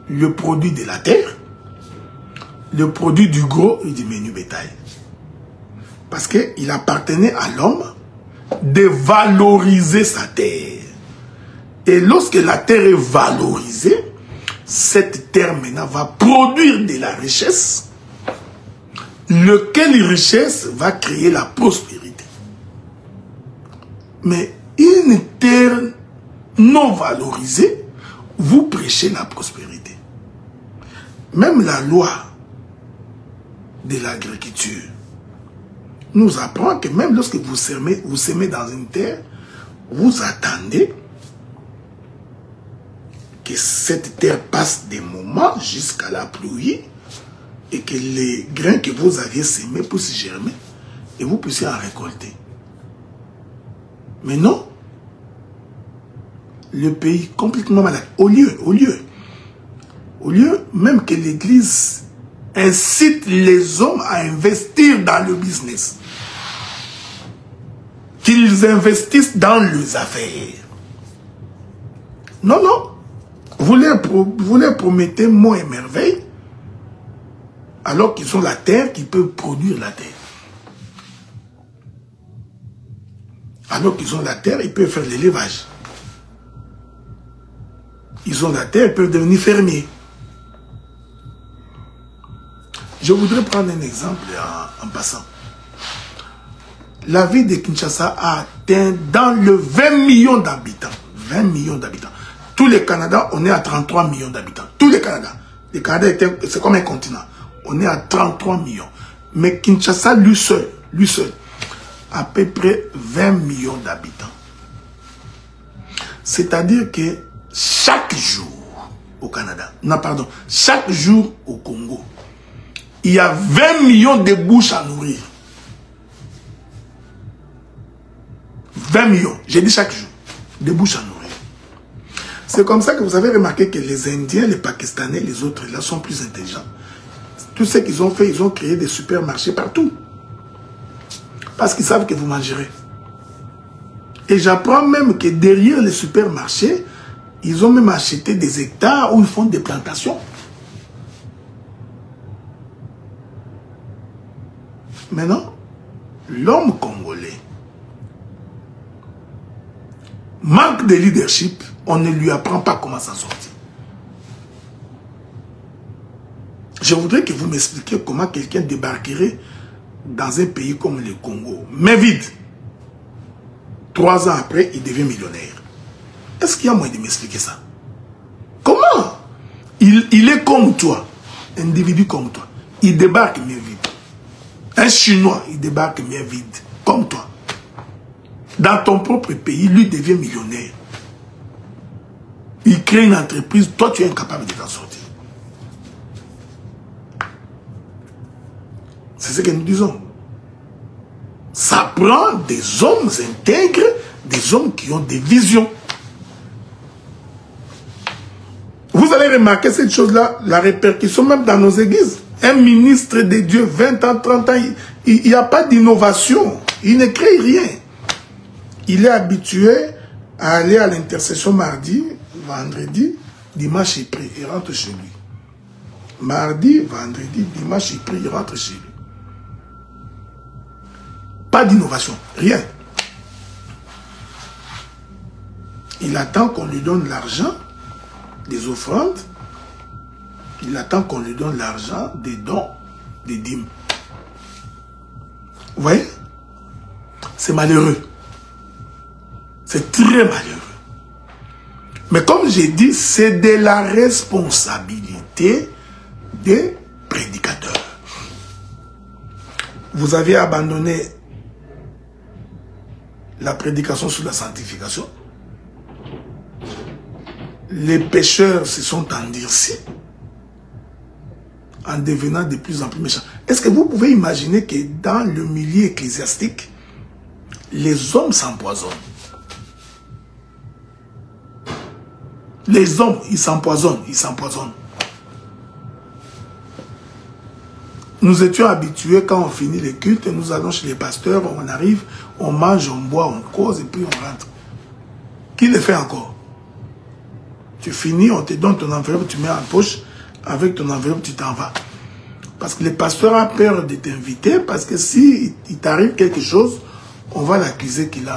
le produit de la terre, le produit du gros et du menu bétail. Parce qu'il appartenait à l'homme de valoriser sa terre. Et lorsque la terre est valorisée, cette terre maintenant va produire de la richesse, lequel richesse va créer la prospérité. Mais une terre non valorisée, vous prêchez la prospérité. Même la loi de l'agriculture nous apprend que même lorsque vous semez dans une terre, vous attendez que cette terre passe des moments jusqu'à la pluie et que les grains que vous aviez semés puissent germer et vous puissiez en récolter. Mais non, le pays complètement malade. Au lieu même que l'Église incite les hommes à investir dans le business, qu'ils investissent dans leurs affaires. Non, non. Vous leur promettez mots et merveilles, alors qu'ils ont la terre qui peut produire la terre. Alors qu'ils ont la terre, ils peuvent faire l'élevage. Ils ont la terre, ils peuvent devenir fermiers. Je voudrais prendre un exemple en passant. La ville de Kinshasa a atteint dans le 20 millions d'habitants. 20 millions d'habitants. Tout le Canada, on est à 33 millions d'habitants. Tout le Canada. Le Canada, c'est comme un continent. On est à 33 millions. Mais Kinshasa, lui seul, à peu près 20 millions d'habitants. C'est-à-dire que chaque jour au Canada, non pardon, chaque jour au Congo, il y a 20 millions de bouches à nourrir. 20 millions, j'ai dit chaque jour, de bouches à nourrir. C'est comme ça que vous avez remarqué que les Indiens, les Pakistanais, les autres là sont plus intelligents. Tout ce qu'ils ont fait, ils ont créé des supermarchés partout. Parce qu'ils savent que vous mangerez. Et j'apprends même que derrière les supermarchés, ils ont même acheté des hectares où ils font des plantations. Maintenant, l'homme congolais manque de leadership, on ne lui apprend pas comment s'en sortir. Je voudrais que vous m'expliquiez comment quelqu'un débarquerait dans un pays comme le Congo, mais vide. 3 ans après, il devient millionnaire. Est-ce qu'il y a moyen de m'expliquer ça? Comment? Il est comme toi, un individu comme toi. Il débarque mais vide. Un Chinois, il débarque mais vide, comme toi. Dans ton propre pays, lui devient millionnaire. Il crée une entreprise, toi tu es incapable de t'en sortir. C'est ce que nous disons. Ça prend des hommes intègres, des hommes qui ont des visions. Vous allez remarquer cette chose-là, la répercussion même dans nos églises. Un ministre de Dieu, 20 ans, 30 ans, il n'y a pas d'innovation. Il ne crée rien. Il est habitué à aller à l'intercession mardi, vendredi, dimanche il prie, il rentre chez lui. Mardi, vendredi, dimanche il prie, il rentre chez lui. Pas d'innovation, rien. Il attend qu'on lui donne l'argent des offrandes. Il attend qu'on lui donne l'argent des dons, des dîmes. Vous voyez? C'est malheureux. C'est très malheureux. Mais comme j'ai dit, c'est de la responsabilité des prédicateurs. Vous avez abandonné la prédication sur la sanctification. Les pécheurs se sont endurcis en devenant de plus en plus méchants. Est-ce que vous pouvez imaginer que dans le milieu ecclésiastique, les hommes s'empoisonnent? Les hommes, ils s'empoisonnent, ils s'empoisonnent. Nous étions habitués, quand on finit les cultes, nous allons chez les pasteurs, on arrive, on mange, on boit, on cause et puis on rentre. Qui le fait encore? Tu finis, on te donne ton enveloppe, tu mets en poche, avec ton enveloppe, tu t'en vas. Parce que le pasteur a peur de t'inviter, parce que si il t'arrive quelque chose, on va l'accuser qu'il a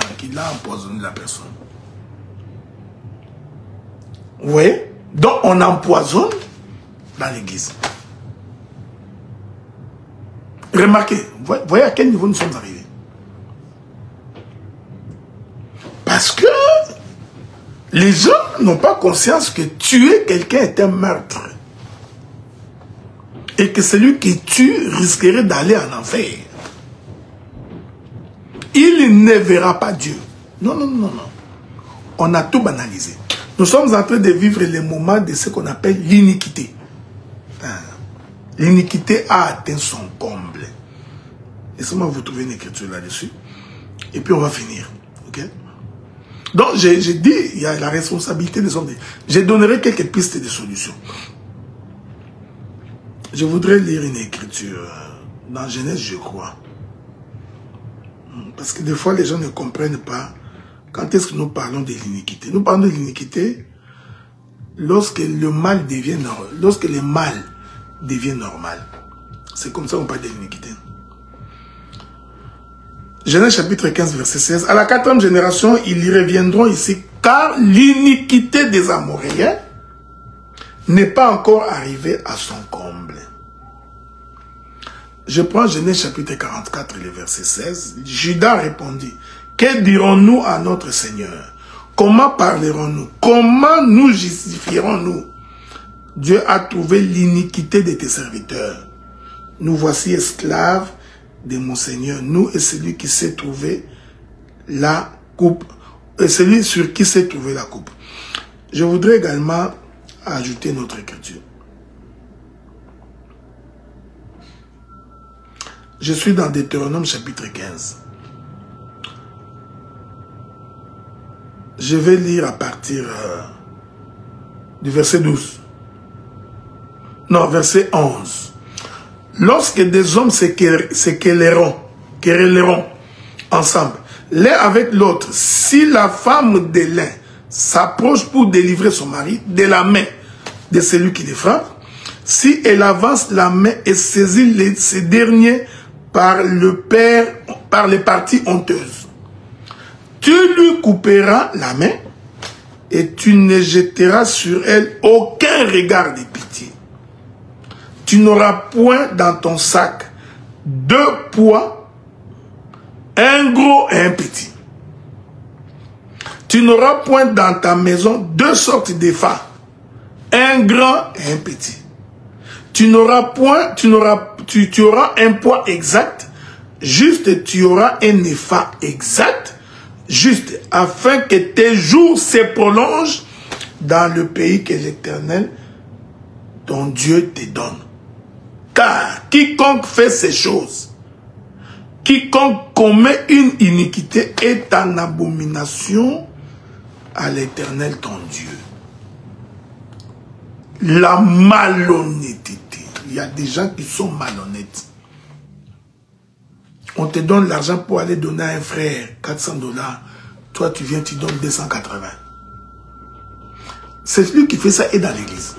empoisonné la personne. Vous voyez? Donc on empoisonne dans l'église. Remarquez, voyez à quel niveau nous sommes arrivés. Parce que les gens n'ont pas conscience que tuer quelqu'un est un meurtre. Et que celui qui tue risquerait d'aller en enfer. Il ne verra pas Dieu. Non, non, non, non. On a tout banalisé. Nous sommes en train de vivre les moments de ce qu'on appelle l'iniquité. L'iniquité a atteint son comble. Laissez-moi vous trouver une écriture là-dessus. Et puis on va finir. Ok? Donc j'ai dit, il y a la responsabilité des hommes. Je donnerai quelques pistes de solutions. Je voudrais lire une écriture dans Genèse, je crois. Parce que des fois, les gens ne comprennent pas quand est-ce que nous parlons de l'iniquité. Nous parlons de l'iniquité lorsque le mal devient normal. Lorsque le mal devient normal. C'est comme ça qu'on parle de l'iniquité. Genèse chapitre 15, verset 16. À la 4e génération, ils y reviendront ici, car l'iniquité des Amoréens n'est pas encore arrivée à son comble. Je prends Genèse chapitre 44, le verset 16. Judas répondit, que dirons-nous à notre Seigneur? Comment parlerons-nous? Comment nous justifierons-nous? Dieu a trouvé l'iniquité de tes serviteurs. Nous voici esclaves de mon Seigneur. Nous et celui qui s'est trouvé la coupe. Et celui sur qui s'est trouvé la coupe. Je voudrais également ajouter notre écriture. Je suis dans Deutéronome chapitre 15. Je vais lire à partir du verset 12. Non, verset 11. Lorsque des hommes se querelleront ensemble, l'un avec l'autre, si la femme de l'un s'approche pour délivrer son mari de la main de celui qui les frappe, si elle avance la main et saisit ces derniers par les parties honteuses. Tu lui couperas la main et tu ne jetteras sur elle aucun regard de pitié. Tu n'auras point dans ton sac 2 poids, un gros et un petit. Tu n'auras point dans ta maison 2 sortes d'effats, un grand et un petit. Tu auras un poids exact, juste tu auras un effat exact, juste afin que tes jours se prolongent dans le pays que l'Éternel, ton Dieu, te donne. Car quiconque fait ces choses, quiconque commet une iniquité est en abomination à l'Éternel, ton Dieu. La malhonnêteté. Il y a des gens qui sont malhonnêtes. On te donne l'argent pour aller donner à un frère 400 $. Toi, tu viens, tu donnes 280. C'est celui qui fait ça est dans l'église.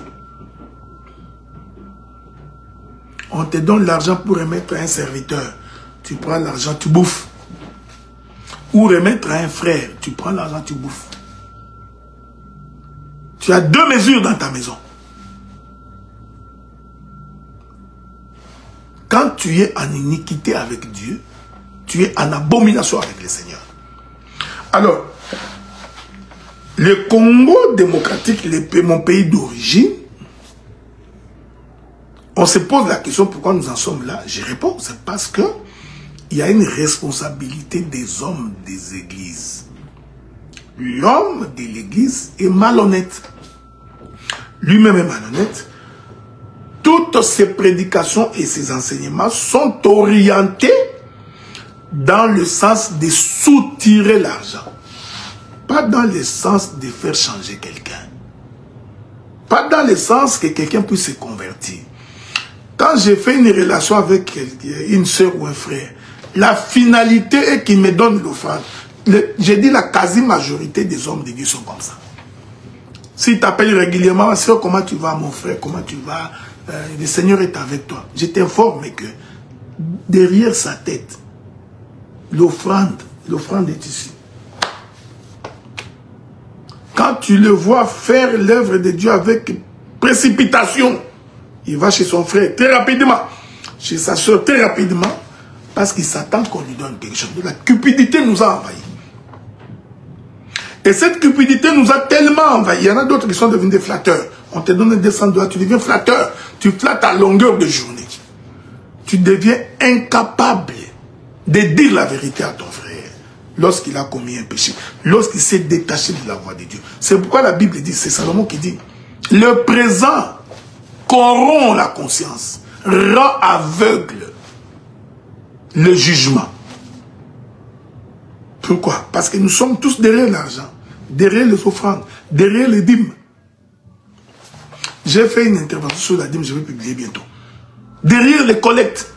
On te donne l'argent pour remettre à un serviteur. Tu prends l'argent, tu bouffes. Ou remettre à un frère. Tu prends l'argent, tu bouffes. Tu as 2 mesures dans ta maison. Quand tu es en iniquité avec Dieu, tu es en abomination avec le Seigneur. Alors, le Congo démocratique, mon pays d'origine, on se pose la question pourquoi nous en sommes là. Je réponds, c'est parce que il y a une responsabilité des hommes des églises. L'homme de l'église est malhonnête. Lui-même est malhonnête. Toutes ses prédications et ses enseignements sont orientés dans le sens de soutirer l'argent. Pas dans le sens de faire changer quelqu'un. Pas dans le sens que quelqu'un puisse se convertir. Quand j'ai fait une relation avec une soeur ou un frère, la finalité est qu'il me donne l'offrande. J'ai dit la quasi-majorité des hommes d'église sont comme ça. S'il t'appelle régulièrement, c'est comment tu vas mon frère, comment tu vas, le Seigneur est avec toi. Je t'informe que derrière sa tête, l'offrande est ici. Quand tu le vois faire l'œuvre de Dieu avec précipitation, il va chez son frère très rapidement, chez sa soeur très rapidement, parce qu'il s'attend qu'on lui donne quelque chose. La cupidité nous a envahis. Et cette cupidité nous a tellement envahis. Il y en a d'autres qui sont devenus des flatteurs. On te donne 200 $, tu deviens flatteur. Tu flattes à longueur de journée. Tu deviens incapable de dire la vérité à ton frère lorsqu'il a commis un péché, lorsqu'il s'est détaché de la voie de Dieu. C'est pourquoi la Bible dit, c'est Salomon qui dit, le présent corrompt la conscience, rend aveugle le jugement. Pourquoi? Parce que nous sommes tous derrière l'argent, derrière les offrandes, derrière les dîmes. J'ai fait une intervention sur la dîme, je vais publier bientôt. Derrière les collectes.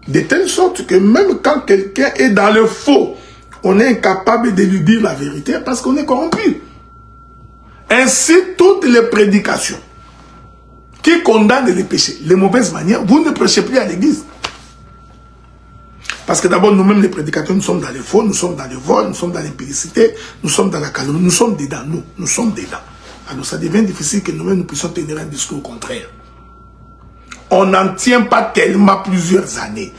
De telle sorte que même quand quelqu'un est dans le faux, on est incapable de lui dire la vérité parce qu'on est corrompu. Ainsi, toutes les prédications qui condamnent les péchés, les mauvaises manières, vous ne prêchez plus à l'église. Parce que d'abord, nous-mêmes, les prédicateurs, nous sommes dans les faux, nous sommes dans le vol, nous sommes dans l'impudicité, nous sommes dans la calomnie, nous sommes dedans, nous sommes dedans. Alors ça devient difficile que nous-mêmes, nous puissions tenir un discours contraire. On n'en tient pas tellement plusieurs années,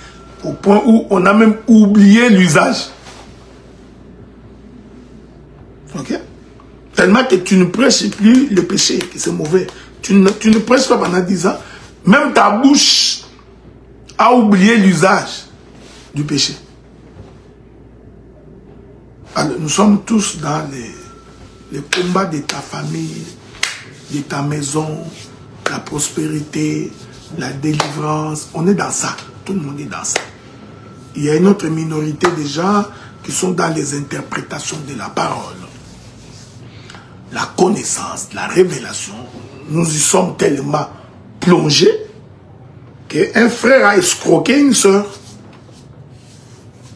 au point où on a même oublié l'usage. Ok? Tellement que tu ne prêches plus le péché, que c'est mauvais. Tu ne prêches pas pendant 10 ans. Même ta bouche a oublié l'usage du péché. Alors, nous sommes tous dans les combats de ta famille, de ta maison, la prospérité, la délivrance. On est dans ça. Tout le monde est dans ça. Il y a une autre minorité de gens qui sont dans les interprétations de la parole. La connaissance, la révélation. Nous y sommes tellement plongés qu'un frère a escroqué une soeur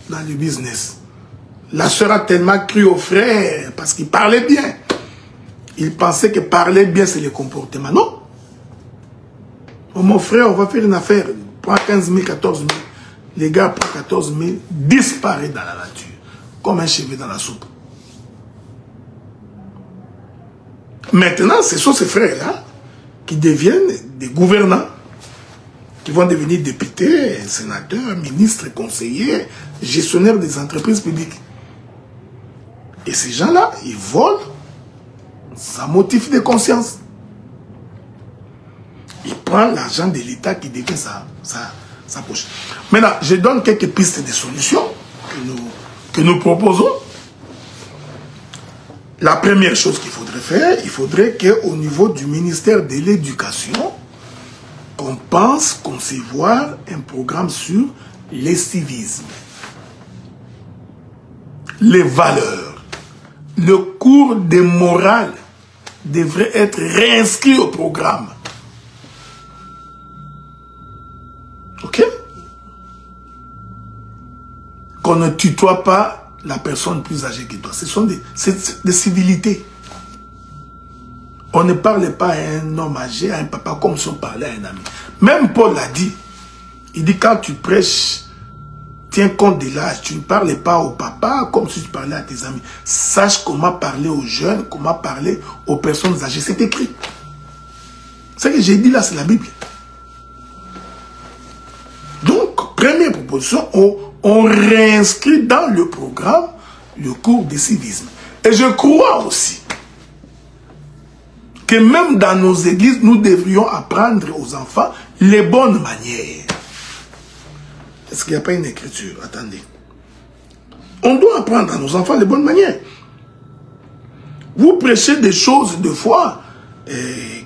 dans le business. La soeur a tellement cru au frère parce qu'il parlait bien. Il pensait que parler bien, c'est le comportement. Non. Oh, mon frère, on va faire une affaire. Prends 15 000, 14 000. les gars pour 14 000 disparaissent dans la nature, comme un cheveu dans la soupe. Maintenant, ce sont ces frères-là qui deviennent des gouvernants, qui vont devenir députés, sénateurs, ministres, conseillers, gestionnaires des entreprises publiques. Et ces gens-là, ils volent sans motif de conscience. Ils prennent l'argent de l'État qui devient sa poche. Maintenant, je donne quelques pistes de solutions que nous proposons. La première chose qu'il faudrait faire, il faudrait qu'au niveau du ministère de l'Éducation, qu'on pense concevoir un programme sur les civismes, les valeurs. Le cours de morale devrait être réinscrit au programme. Ok? Qu'on ne tutoie pas la personne plus âgée que toi. Ce sont des civilités. On ne parle pas à un homme âgé, à un papa, comme si on parlait à un ami. Même Paul l'a dit. Il dit, quand tu prêches, tiens compte de l'âge. Tu ne parles pas au papa comme si tu parlais à tes amis. Sache comment parler aux jeunes, comment parler aux personnes âgées. C'est écrit. Ce que j'ai dit là, c'est la Bible. Donc, première proposition, on réinscrit dans le programme le cours de civisme. Et je crois aussi que même dans nos églises, nous devrions apprendre aux enfants les bonnes manières. Est-ce qu'il n'y a pas une écriture? Attendez. On doit apprendre à nos enfants les bonnes manières. Vous prêchez des choses de foi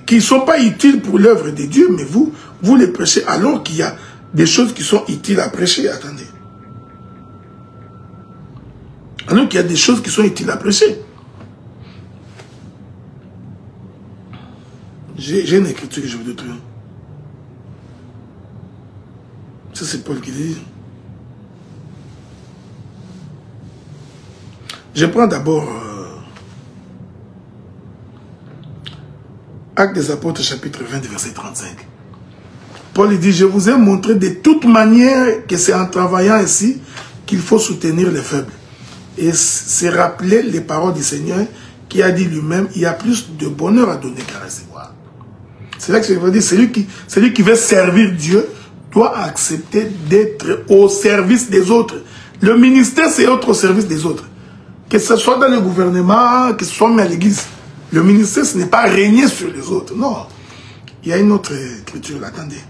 qui ne sont pas utiles pour l'œuvre de Dieu, mais vous les prêchez alors qu'il y a des choses qui sont utiles à prêcher. Attendez. Alors qu'il y a des choses qui sont utiles à prêcher. J'ai une écriture que je veux te trouver. Ça, c'est Paul qui dit. Je prends d'abord Actes des Apôtres, chapitre 20, verset 35. Paul dit, je vous ai montré de toute manière que c'est en travaillant ainsi qu'il faut soutenir les faibles. Et c'est rappeler les paroles du Seigneur qui a dit lui-même, il y a plus de bonheur à donner qu'à recevoir. C'est là que je veux dire, celui qui veut servir Dieu doit accepter d'être au service des autres. Le ministère, c'est être au service des autres. Que ce soit dans le gouvernement, que ce soit même à l'église. Le ministère, ce n'est pas régner sur les autres. Non. Il y a une autre écriture, là. Attendez.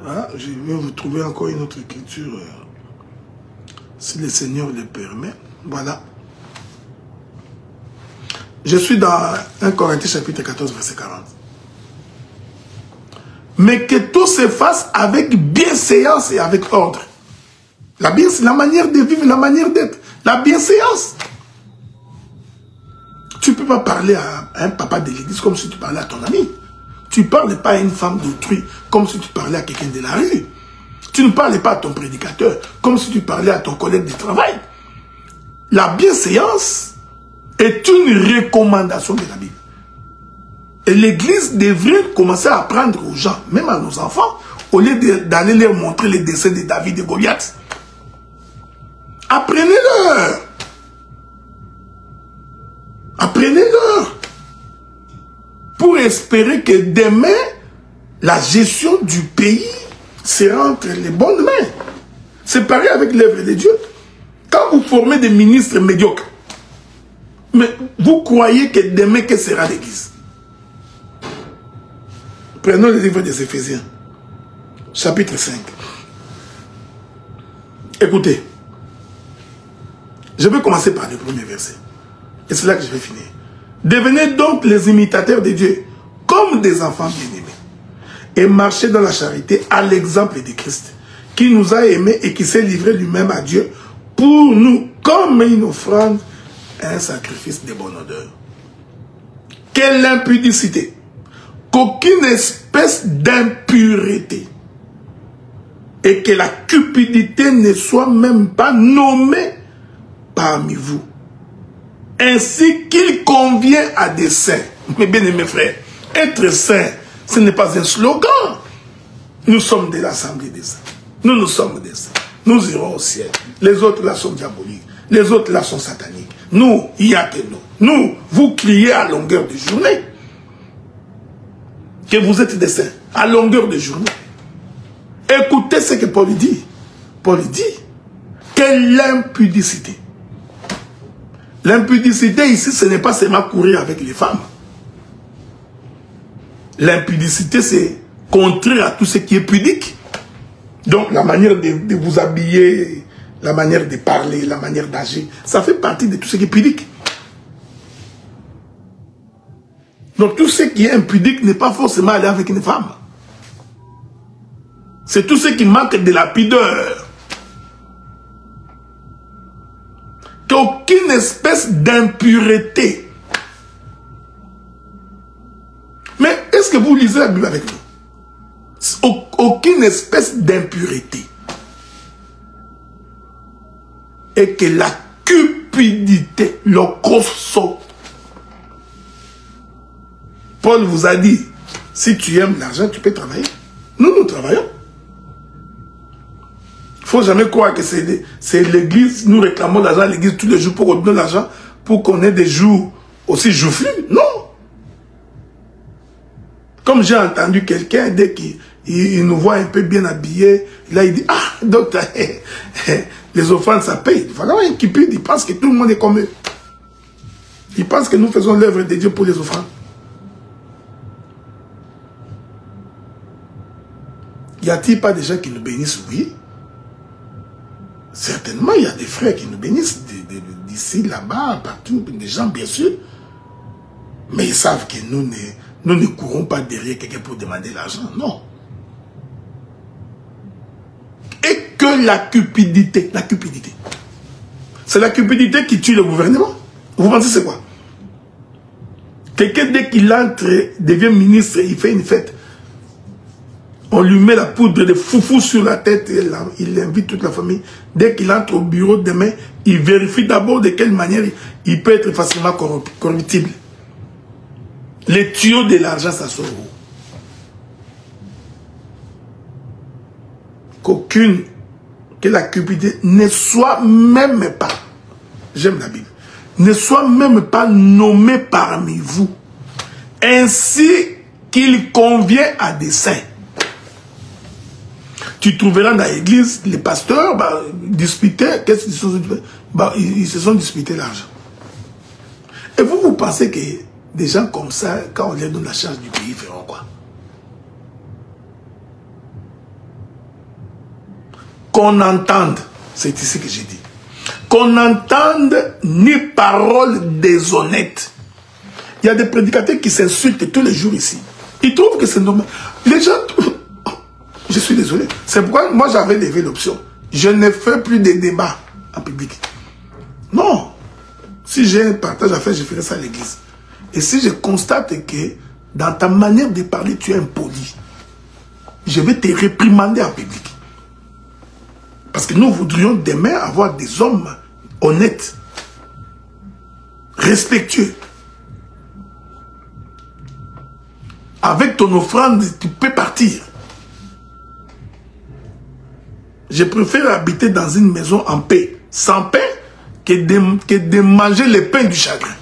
Ah, je vais vous trouver encore une autre écriture. Si le Seigneur le permet. Voilà. Je suis dans 1 Corinthiens chapitre 14, verset 40. Mais que tout se fasse avec bienséance et avec ordre. La bienséance, la manière de vivre, la manière d'être. La bienséance. Tu ne peux pas parler à un papa de l'église comme si tu parlais à ton ami. Tu ne parles pas à une femme d'autrui comme si tu parlais à quelqu'un de la rue. Tu ne parles pas à ton prédicateur comme si tu parlais à ton collègue de travail. La bienséance est une recommandation de la Bible. Et l'église devrait commencer à apprendre aux gens, même à nos enfants, au lieu d'aller leur montrer les dessins de David et Goliath. Apprenez-leur. Apprenez-leur. Pour espérer que demain, la gestion du pays sera entre les bonnes mains. C'est pareil avec l'œuvre de Dieu. Quand vous formez des ministres médiocres, mais vous croyez que demain, que sera l'église? Prenons le livre des Éphésiens, chapitre 5. Écoutez, je vais commencer par le premier verset. Et c'est là que je vais finir. Devenez donc les imitateurs de Dieu, comme des enfants bien-aimés. Et marchez dans la charité à l'exemple de Christ, qui nous a aimés et qui s'est livré lui-même à Dieu pour nous, comme une offrande, un sacrifice de bonne odeur. Quelle impudicité! Qu'aucune espèce d'impureté et que la cupidité ne soit même pas nommée parmi vous, ainsi qu'il convient à des saints. Mes bien-aimés frères, être saint, ce n'est pas un slogan. Nous sommes de l'Assemblée des saints. Nous sommes des saints. Nous irons au ciel. Les autres là sont diaboliques. Les autres là sont sataniques. Nous, il n'y a que nous. Nous, vous criez à longueur de journée que vous êtes des saints. À longueur de journée. Écoutez ce que Paul dit. Paul dit que l'impudicité. L'impudicité ici, ce n'est pas seulement courir avec les femmes. L'impudicité, c'est contraire à tout ce qui est pudique. Donc la manière de vous habiller, la manière de parler, la manière d'agir, ça fait partie de tout ce qui est pudique. Donc tout ce qui est impudique n'est pas forcément aller avec une femme. C'est tout ce qui manque de la pudeur. Qu'aucune espèce d'impureté. Mais est-ce que vous lisez la Bible avec nous? Aucune espèce d'impureté. Et que la cupidité, le crosso. Paul vous a dit, si tu aimes l'argent, tu peux travailler. Nous travaillons. Il ne faut jamais croire que c'est l'église, nous réclamons l'argent à l'église tous les jours pour qu'on donne l'argent, pour qu'on ait des jours aussi joufflus. Non. Comme j'ai entendu quelqu'un, dès qu'il nous voit un peu bien habillés, là il dit, ah, donc les offrandes ça paye. Voilà un cupide, il pense que tout le monde est comme eux. Il pense que nous faisons l'œuvre de Dieu pour les offrandes. Y a-t-il pas des gens qui nous bénissent? Oui. Certainement, il y a des frères qui nous bénissent d'ici, là-bas, partout, des gens, bien sûr. Mais ils savent que nous ne courons pas derrière quelqu'un pour demander l'argent. Non. Et que la cupidité. C'est la cupidité qui tue le gouvernement. Vous pensez c'est quoi? Quelqu'un, dès qu'il entre, devient ministre, il fait une fête. On lui met la poudre de foufou sur la tête, et il invite toute la famille. Dès qu'il entre au bureau demain, il vérifie d'abord de quelle manière il peut être facilement corruptible. Les tuyaux de l'argent, ça sort où? Que la cupidité ne soit même pas, j'aime la Bible, ne soit même pas nommée parmi vous, ainsi qu'il convient à des saints. Tu trouveras dans l'église, les pasteurs disputaient, qu'est-ce qu'ils se sont disputés? Ils se sont disputés l'argent. Et vous pensez que des gens comme ça, quand on leur donne la charge du pays, feront quoi? Qu'on entende, c'est ici que j'ai dit, qu'on n'entende ni parole déshonnête. Il y a des prédicateurs qui s'insultent tous les jours ici. Ils trouvent que c'est normal. Les gens... Je suis désolé. C'est pourquoi moi j'avais levé l'option. Je ne fais plus de débats en public. Non. Si j'ai un partage à faire, je ferai ça à l'église. Et si je constate que dans ta manière de parler, tu es impoli, je vais te réprimander en public. Parce que nous voudrions demain avoir des hommes honnêtes, respectueux. Avec ton offrande, tu peux partir. Je préfère habiter dans une maison en paix, sans paix, que de manger le pain du chagrin.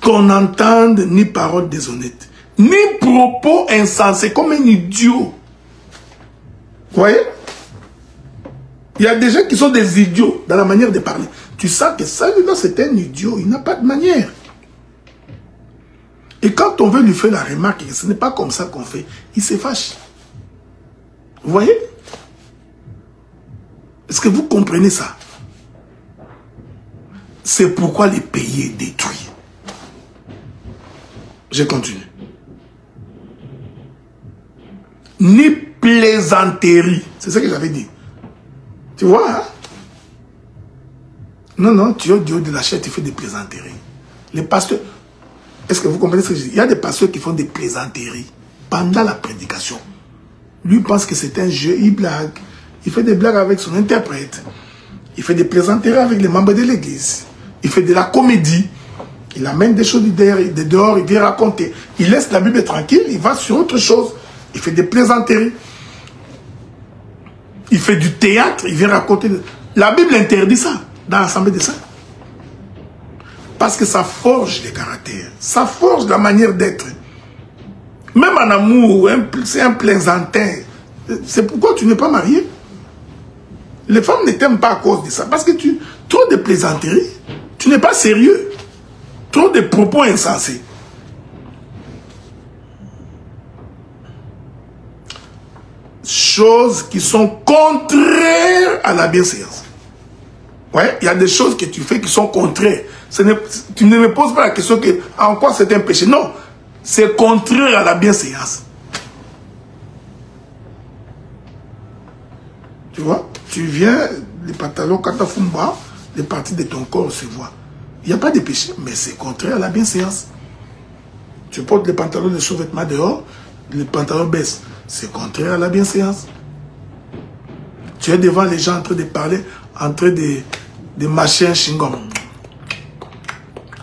Qu'on n'entende ni paroles déshonnêtes, ni propos insensés, comme un idiot. Vous voyez? Il y a des gens qui sont des idiots dans la manière de parler. Tu sens que celui-là, c'est un idiot, il n'a pas de manière. Et quand on veut lui faire la remarque, ce n'est pas comme ça qu'on fait, il se fâche. Vous voyez? Est-ce que vous comprenez ça? C'est pourquoi le pays est détruit. Je continue. Ni plaisanterie. C'est ça que j'avais dit. Tu vois, hein? Non, tu es au Dieu de la chair, tu fais des plaisanteries. Les pasteurs... Est-ce que vous comprenez ce que je dis? Il y a des pasteurs qui font des plaisanteries pendant la prédication. Lui pense que c'est un jeu, il blague. Il fait des blagues avec son interprète. Il fait des plaisanteries avec les membres de l'église. Il fait de la comédie. Il amène des choses de dehors, il vient raconter. Il laisse la Bible tranquille, il va sur autre chose. Il fait des plaisanteries. Il fait du théâtre, il vient raconter. La Bible interdit ça dans l'Assemblée des Saints. Parce que ça forge les caractères. Ça forge la manière d'être. Même en amour, c'est un plaisantin. C'est pourquoi tu n'es pas marié. Les femmes ne t'aiment pas à cause de ça. Parce que trop de plaisanteries, tu n'es pas sérieux. Trop de propos insensés. Choses qui sont contraires à la bienséance. Ouais, il y a des choses que tu fais qui sont contraires. Tu ne me poses pas la question que en quoi c'est un péché. Non, c'est contraire à la bienséance. Tu vois, tu viens, les pantalons katafumba, les parties de ton corps se voient. Il n'y a pas de péché, mais c'est contraire à la bienséance. Tu portes les pantalons de sous-vêtements dehors, les pantalons baissent. C'est contraire à la bienséance. Tu es devant les gens en train de parler, en train de mâcher un chewing-gum.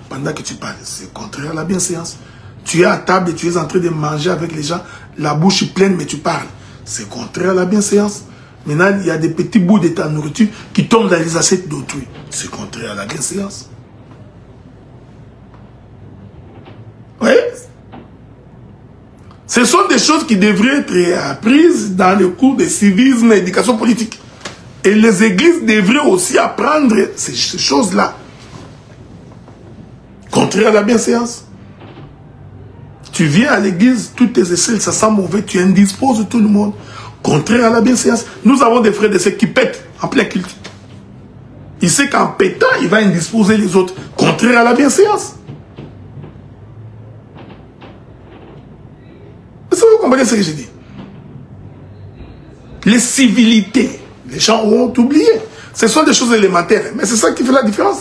Pendant que tu parles, c'est contraire à la bienséance. Tu es à table et tu es en train de manger avec les gens, la bouche pleine, mais tu parles. C'est contraire à la bienséance. Maintenant, il y a des petits bouts de ta nourriture qui tombent dans les assiettes d'autrui. C'est contraire à la bienséance. Oui. Ce sont des choses qui devraient être apprises dans le cours de civisme et d'éducation politique. Et les églises devraient aussi apprendre ces choses-là. Contraire à la bienséance. Tu viens à l'église, toutes tes aisselles, ça sent mauvais, tu indisposes tout le monde. Contraire à la bienséance. Nous avons des frères de ceux qui pètent en plein culte. Il sait qu'en pétant, il va indisposer les autres. Contraire à la bienséance. Est-ce que vous comprenez ce que je dis? Les civilités, les gens ont oublié. Ce sont des choses élémentaires. Mais c'est ça qui fait la différence.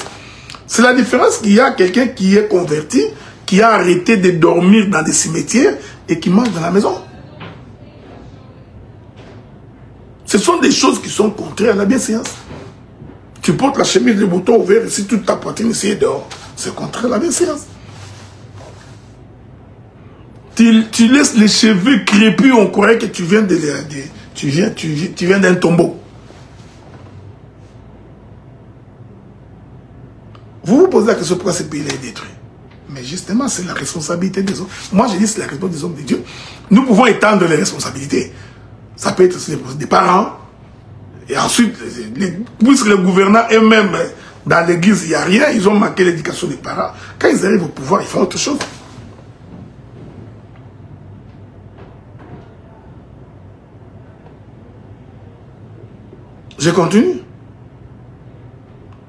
C'est la différence qu'il y a quelqu'un qui est converti, qui a arrêté de dormir dans des cimetières et qui mange dans la maison. Ce sont des choses qui sont contraires à la bienséance. Tu portes la chemise de bouton ouvert et si toute ta poitrine ici est dehors, c'est contraire à la bienséance. Tu laisses les cheveux crépus, on croirait que tu viens d'un tombeau. Vous vous posez la question pourquoi ce pays est détruit. Mais justement, c'est la responsabilité des hommes. Moi, je dis c'est la responsabilité des hommes de Dieu. Nous pouvons étendre les responsabilités. Ça peut être des parents. Et ensuite, puisque les gouvernants eux-mêmes, dans l'église, il n'y a rien, ils ont manqué l'éducation des parents. Quand ils arrivent au pouvoir, ils font autre chose. Je continue.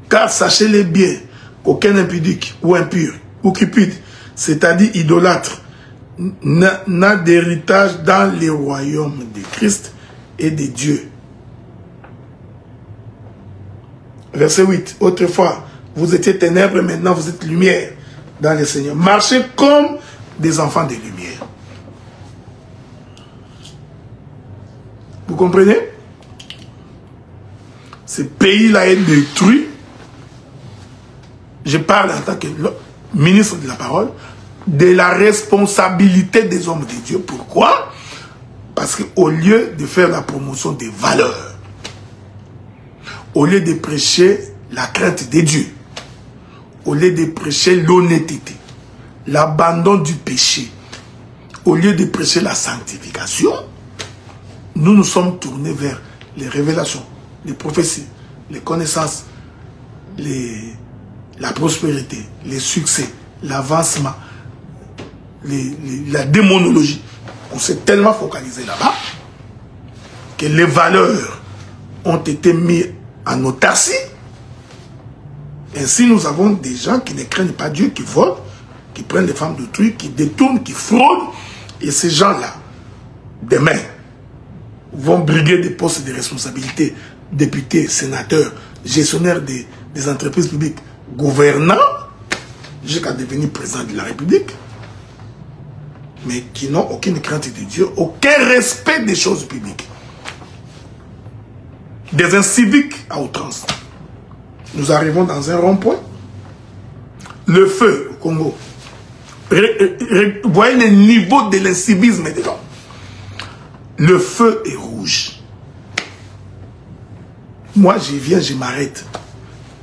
Car sachez-les bien qu'aucun impudique ou impur ou cupide, c'est-à-dire idolâtre, n'a d'héritage dans les royaumes de Christ et de Dieu. Verset 8. Autrefois, vous étiez ténèbres, maintenant vous êtes lumière dans le Seigneur. Marchez comme des enfants de lumière. Vous comprenez? Ce pays-là est détruit. Je parle en tant que ministre de la parole, de la responsabilité des hommes de Dieu. Pourquoi? Parce qu'au lieu de faire la promotion des valeurs, au lieu de prêcher la crainte de Dieu, au lieu de prêcher l'honnêteté, l'abandon du péché, au lieu de prêcher la sanctification, nous nous sommes tournés vers les révélations, les prophéties, les connaissances, la prospérité, les succès, l'avancement, la démonologie. On s'est tellement focalisé là-bas que les valeurs ont été mises en autarcie. Ainsi, nous avons des gens qui ne craignent pas Dieu, qui volent, qui prennent les femmes d'autrui, qui détournent, qui fraudent. Et ces gens-là, demain, vont briguer des postes de responsabilité, députés, sénateurs, gestionnaires des entreprises publiques, gouvernants, jusqu'à devenir président de la République, mais qui n'ont aucune crainte de Dieu, aucun respect des choses publiques. Des inciviques à outrance. Nous arrivons dans un rond-point. Le feu, Congo. Voyez le niveau de l'incivisme dedans. Le feu est rouge. Moi, je viens, je m'arrête.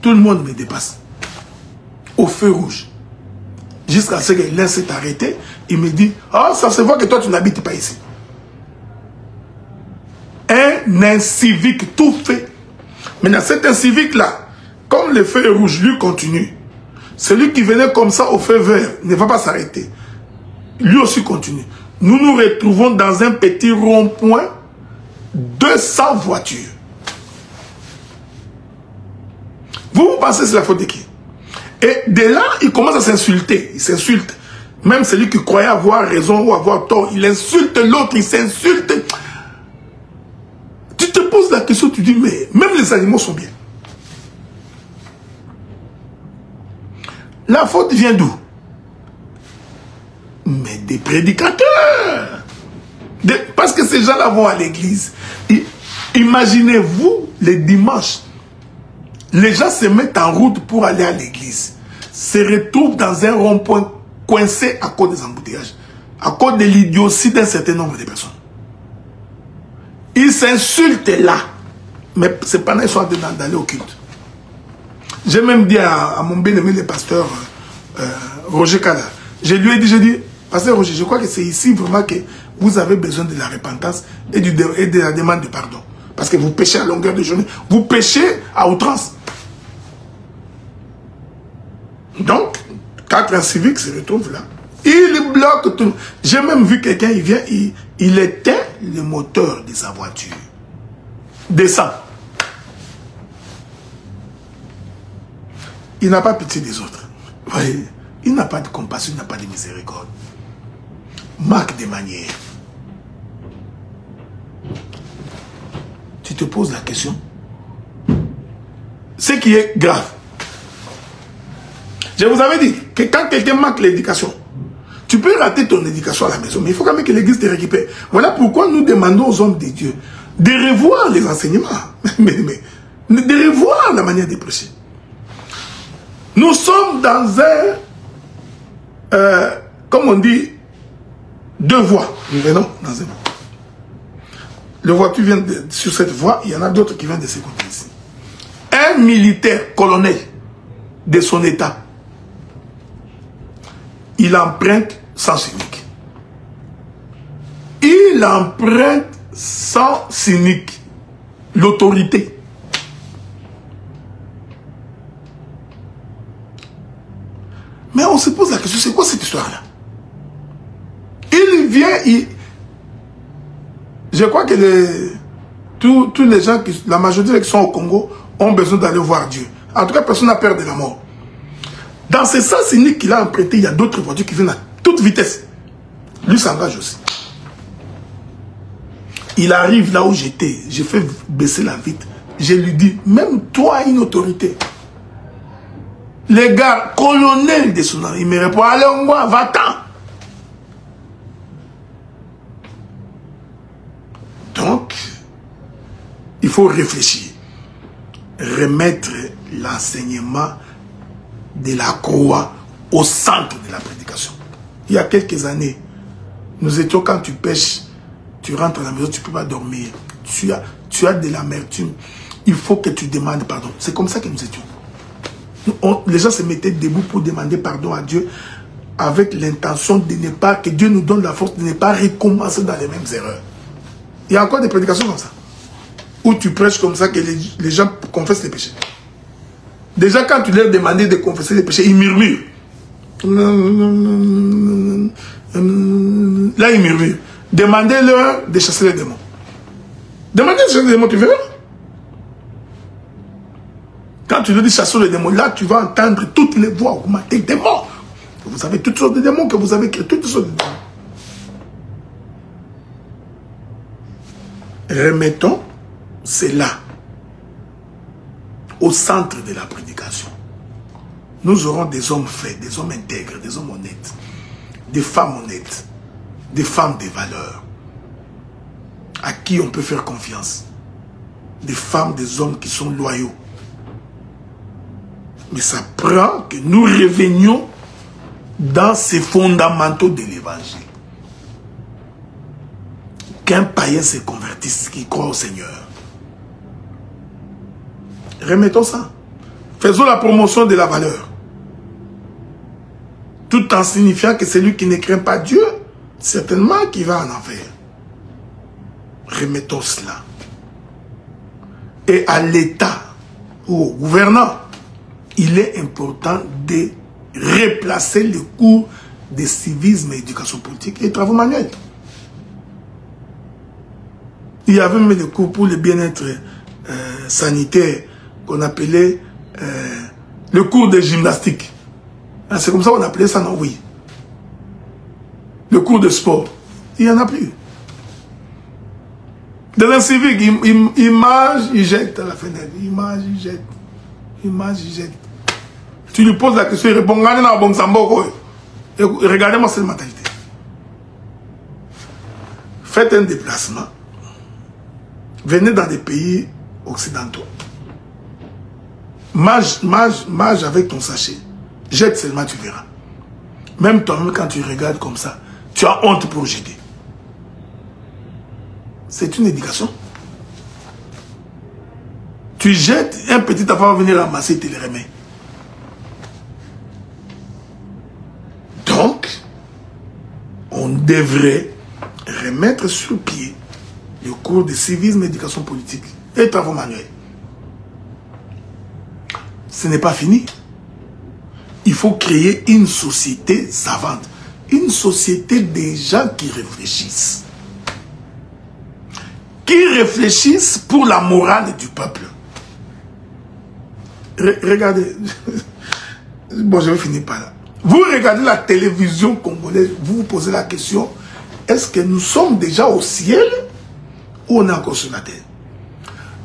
Tout le monde me dépasse. Au feu rouge. Jusqu'à ce que l'un s'est arrêté, il me dit, ah, ça se voit que toi, tu n'habites pas ici. Un incivique tout fait. Maintenant, cet incivique-là, comme le feu est rouge, lui continue. Celui qui venait comme ça au feu vert ne va pas s'arrêter. Lui aussi continue. Nous nous retrouvons dans un petit rond-point, 200 voitures. Vous pensez que c'est la faute de qui? Et de là, il commence à s'insulter. Il s'insulte. Même celui qui croyait avoir raison ou avoir tort, il insulte l'autre, il s'insulte. Tu te poses la question, tu dis, mais même les animaux sont bien. La faute vient d'où? Mais des prédicateurs. Parce que ces gens-là vont à l'église. Imaginez-vous, les dimanches, les gens se mettent en route pour aller à l'église, se retrouvent dans un rond-point coincé à cause des embouteillages, à cause de l'idiotie d'un certain nombre de personnes. Ils s'insultent là, mais c'est pendant qu'ils sont en train d'aller au culte. J'ai même dit à mon bien-aimé, le pasteur Roger Kala, je lui ai dit, pasteur Roger, je crois que c'est ici vraiment que vous avez besoin de la repentance et de la demande de pardon. Parce que vous péchez à longueur de journée, vous péchez à outrance. Donc, 4 inciviques se retrouvent là. Il bloque tout. J'ai même vu quelqu'un, il vient, il éteint le moteur de sa voiture. Descend. Il n'a pas pitié des autres. Vous voyez, il n'a pas de compassion, il n'a pas de miséricorde. Marque des manières. Tu te poses la question. Ce qui est grave. Je vous avais dit que quand quelqu'un manque l'éducation, tu peux rater ton éducation à la maison, mais il faut quand même que l'église te récupère. Voilà pourquoi nous demandons aux hommes de Dieu de revoir les enseignements, de revoir la manière de prêcher. Nous sommes dans un, comme on dit, deux voies. Nous venons dans un. Le voiture vient sur cette voie, il y en a d'autres qui viennent de ce côté ici. Un militaire colonel de son état, il emprunte sans cynique. Il emprunte sans cynique l'autorité. Mais on se pose la question, c'est quoi cette histoire-là? Il vient, je crois que tous les gens, la majorité qui sont au Congo, ont besoin d'aller voir Dieu. En tout cas, personne n'a peur de la mort. Dans ce sens cynique qu'il a emprunté, il y a d'autres voitures qui viennent à toute vitesse. Lui s'engage aussi. Il arrive là où j'étais, j'ai fait baisser la vitre. Je lui dis, même toi, une autorité. Les gars, colonel de son nom, il me répond, allez, on va, va-t'en. Donc, il faut réfléchir. Remettre l'enseignement de la croix au centre de la prédication. Il y a quelques années, nous étions, quand tu pêches, tu rentres à la maison, tu ne peux pas dormir. Tu as de l'amertume. Il faut que tu demandes pardon. C'est comme ça que nous étions. Les gens se mettaient debout pour demander pardon à Dieu avec l'intention de ne pas, que Dieu nous donne la force de ne pas recommencer dans les mêmes erreurs. Il y a encore des prédications comme ça. Où tu prêches comme ça que les gens confessent les péchés. Déjà, quand tu leur demandais de confesser les péchés, ils murmurent. Là, ils murmurent. Demandez-leur de chasser les démons. Demandez de chasser les démons, tu verras. Quand tu leur dis chasser les démons, là, tu vas entendre toutes les voix augmenter. Démons. Vous avez toutes sortes de démons que vous avez créés, toutes sortes de démons. Remettons cela au centre de la prédication. Nous aurons des hommes faits, des hommes intègres, des hommes honnêtes, des femmes honnêtes, des femmes de valeur, à qui on peut faire confiance, des femmes, des hommes qui sont loyaux. Mais ça prend que nous revenions dans ces fondamentaux de l'évangile. Qu'un païen se convertisse, qui croit au Seigneur. Remettons ça. Faisons la promotion de la valeur. Tout en signifiant que celui qui ne craint pas Dieu, certainement qu'il va en enfer. Remettons cela. Et à l'État ou au gouvernant, il est important de replacer le cours de civisme et éducation politique et travaux manuels. Il y avait même le cours pour le bien-être sanitaire qu'on appelait le cours de gymnastique. C'est comme ça qu'on appelait ça, non? Oui. Le cours de sport. Il n'y en a plus. Dans un civique, il mange, il jette à la fenêtre. Il mange, il jette. Il mange, il jette. Tu lui poses la question, il répond, regardez-moi cette mentalité. Faites un déplacement. Venez dans des pays occidentaux. Mange avec ton sachet. Jette seulement, tu verras. Même toi-même, quand tu regardes comme ça, tu as honte pour jeter. C'est une éducation. Tu jettes, un petit enfant va venir ramasser et te le remet. Donc, on devrait remettre sur pied le cours de civisme, éducation politique et travaux manuels. Ce n'est pas fini. Il faut créer une société savante. Une société des gens qui réfléchissent. Qui réfléchissent pour la morale du peuple. Regardez. Bon, je vais finir par là. Vous regardez la télévision congolaise, vous vous posez la question, est-ce que nous sommes déjà au ciel ou on est encore sur la terre?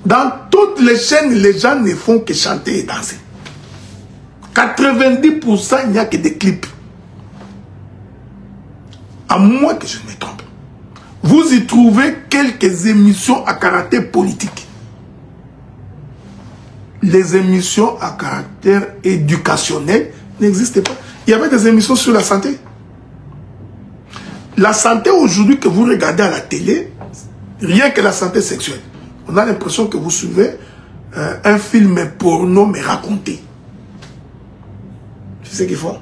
Dans toutes les chaînes, les gens ne font que chanter et danser. 90%, il n'y a que des clips. À moins que je ne me trompe. Vous y trouvez quelques émissions à caractère politique. Les émissions à caractère éducationnel n'existaient pas. Il y avait des émissions sur la santé. La santé aujourd'hui que vous regardez à la télé, rien que la santé sexuelle. On a l'impression que vous suivez un film porno mais raconté. C'est ce qu'ils font.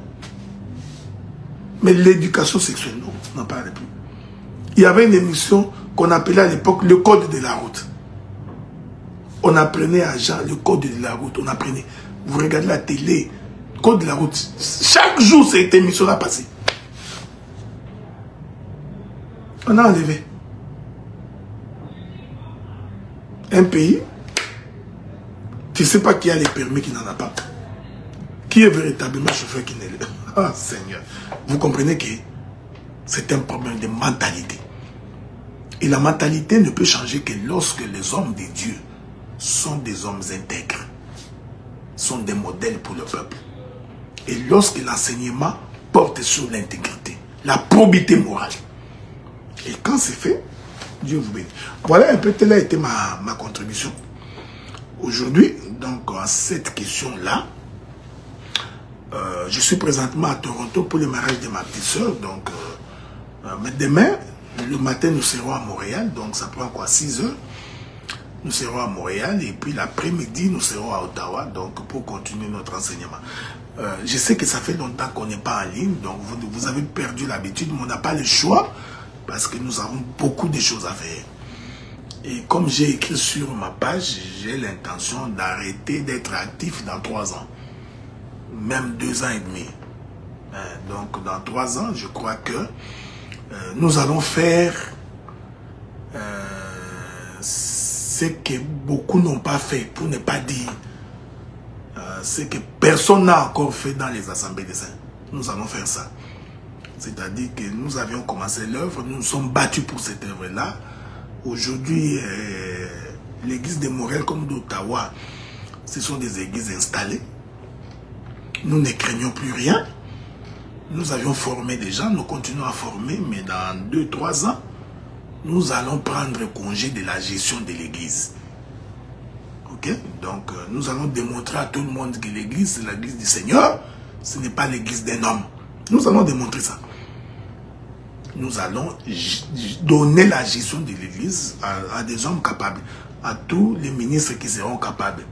Mais l'éducation sexuelle, non, on n'en parle plus. Il y avait une émission qu'on appelait à l'époque le code de la route. On apprenait à Jean le code de la route. On apprenait. Vous regardez la télé, code de la route. Chaque jour, cette émission-là passée. On a enlevé. Un pays, tu ne sais pas qui a les permis, qui n'en a pas. Qui est véritablement chauffeur qui n'est pas. Ah, Seigneur. Vous comprenez que c'est un problème de mentalité. Et la mentalité ne peut changer que lorsque les hommes de Dieu sont des hommes intègres, sont des modèles pour le peuple. Et lorsque l'enseignement porte sur l'intégrité, la probité morale. Et quand c'est fait, Dieu vous bénit. Voilà un peu, telle a été ma contribution. Aujourd'hui, donc, à cette question-là, je suis présentement à Toronto pour le mariage de ma petite soeur. Donc, mais demain, le matin, nous serons à Montréal. Donc, ça prend quoi, 6 heures. Nous serons à Montréal. Et puis, l'après-midi, nous serons à Ottawa. Donc, pour continuer notre enseignement. Je sais que ça fait longtemps qu'on n'est pas en ligne. Donc, vous avez perdu l'habitude. Mais on n'a pas le choix. Parce que nous avons beaucoup de choses à faire. Et comme j'ai écrit sur ma page, j'ai l'intention d'arrêter d'être actif dans 3 ans. Même 2 ans et demi. Donc dans 3 ans, je crois que nous allons faire ce que beaucoup n'ont pas fait, pour ne pas dire ce que personne n'a encore fait dans les assemblées des saints. Nous allons faire ça. C'est-à-dire que nous avions commencé l'œuvre, nous nous sommes battus pour cette œuvre-là. Aujourd'hui, l'église de Montréal comme d'Ottawa, ce sont des églises installées. Nous ne craignons plus rien. Nous avions formé des gens, nous continuons à former, mais dans 2-3 ans, nous allons prendre congé de la gestion de l'église. Ok? Donc, nous allons démontrer à tout le monde que l'église, c'est l'église du Seigneur. Ce n'est pas l'église d'un homme. Nous allons démontrer ça. Nous allons donner la gestion de l'Église à des hommes capables, à tous les ministres qui seront capables.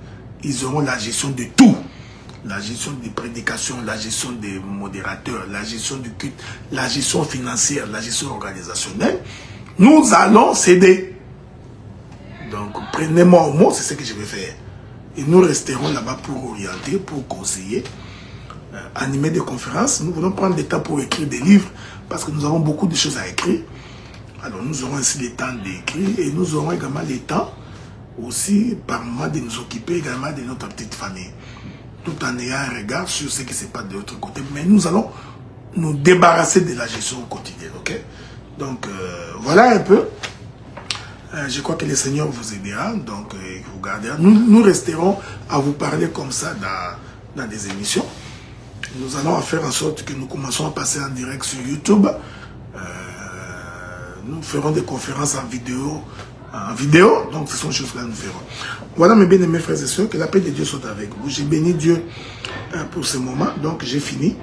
Ils auront la gestion de tout. La gestion des prédications, la gestion des modérateurs, la gestion du culte, la gestion financière, la gestion organisationnelle. Nous allons céder. Donc, prenez-moi au mot, c'est ce que je vais faire. Et nous resterons là-bas pour orienter, pour conseiller, animer des conférences. Nous voulons prendre le temps pour écrire des livres, parce que nous avons beaucoup de choses à écrire. Alors, nous aurons ainsi le temps d'écrire, et nous aurons également le temps aussi, par moment, de nous occuper également de notre petite famille, tout en ayant un regard sur ce qui se passe de l'autre côté. Mais nous allons nous débarrasser de la gestion quotidienne, ok? Donc, voilà un peu. Je crois que le Seigneur vous aidera, donc vous gardera. Nous resterons à vous parler comme ça dans des émissions. Nous allons faire en sorte que nous commençons à passer en direct sur YouTube. Nous ferons des conférences en vidéo. Donc ce sont des choses que nous ferons. Voilà mes bien-aimés frères et sœurs, que la paix de Dieu soit avec vous. J'ai béni Dieu pour ce moment, donc j'ai fini.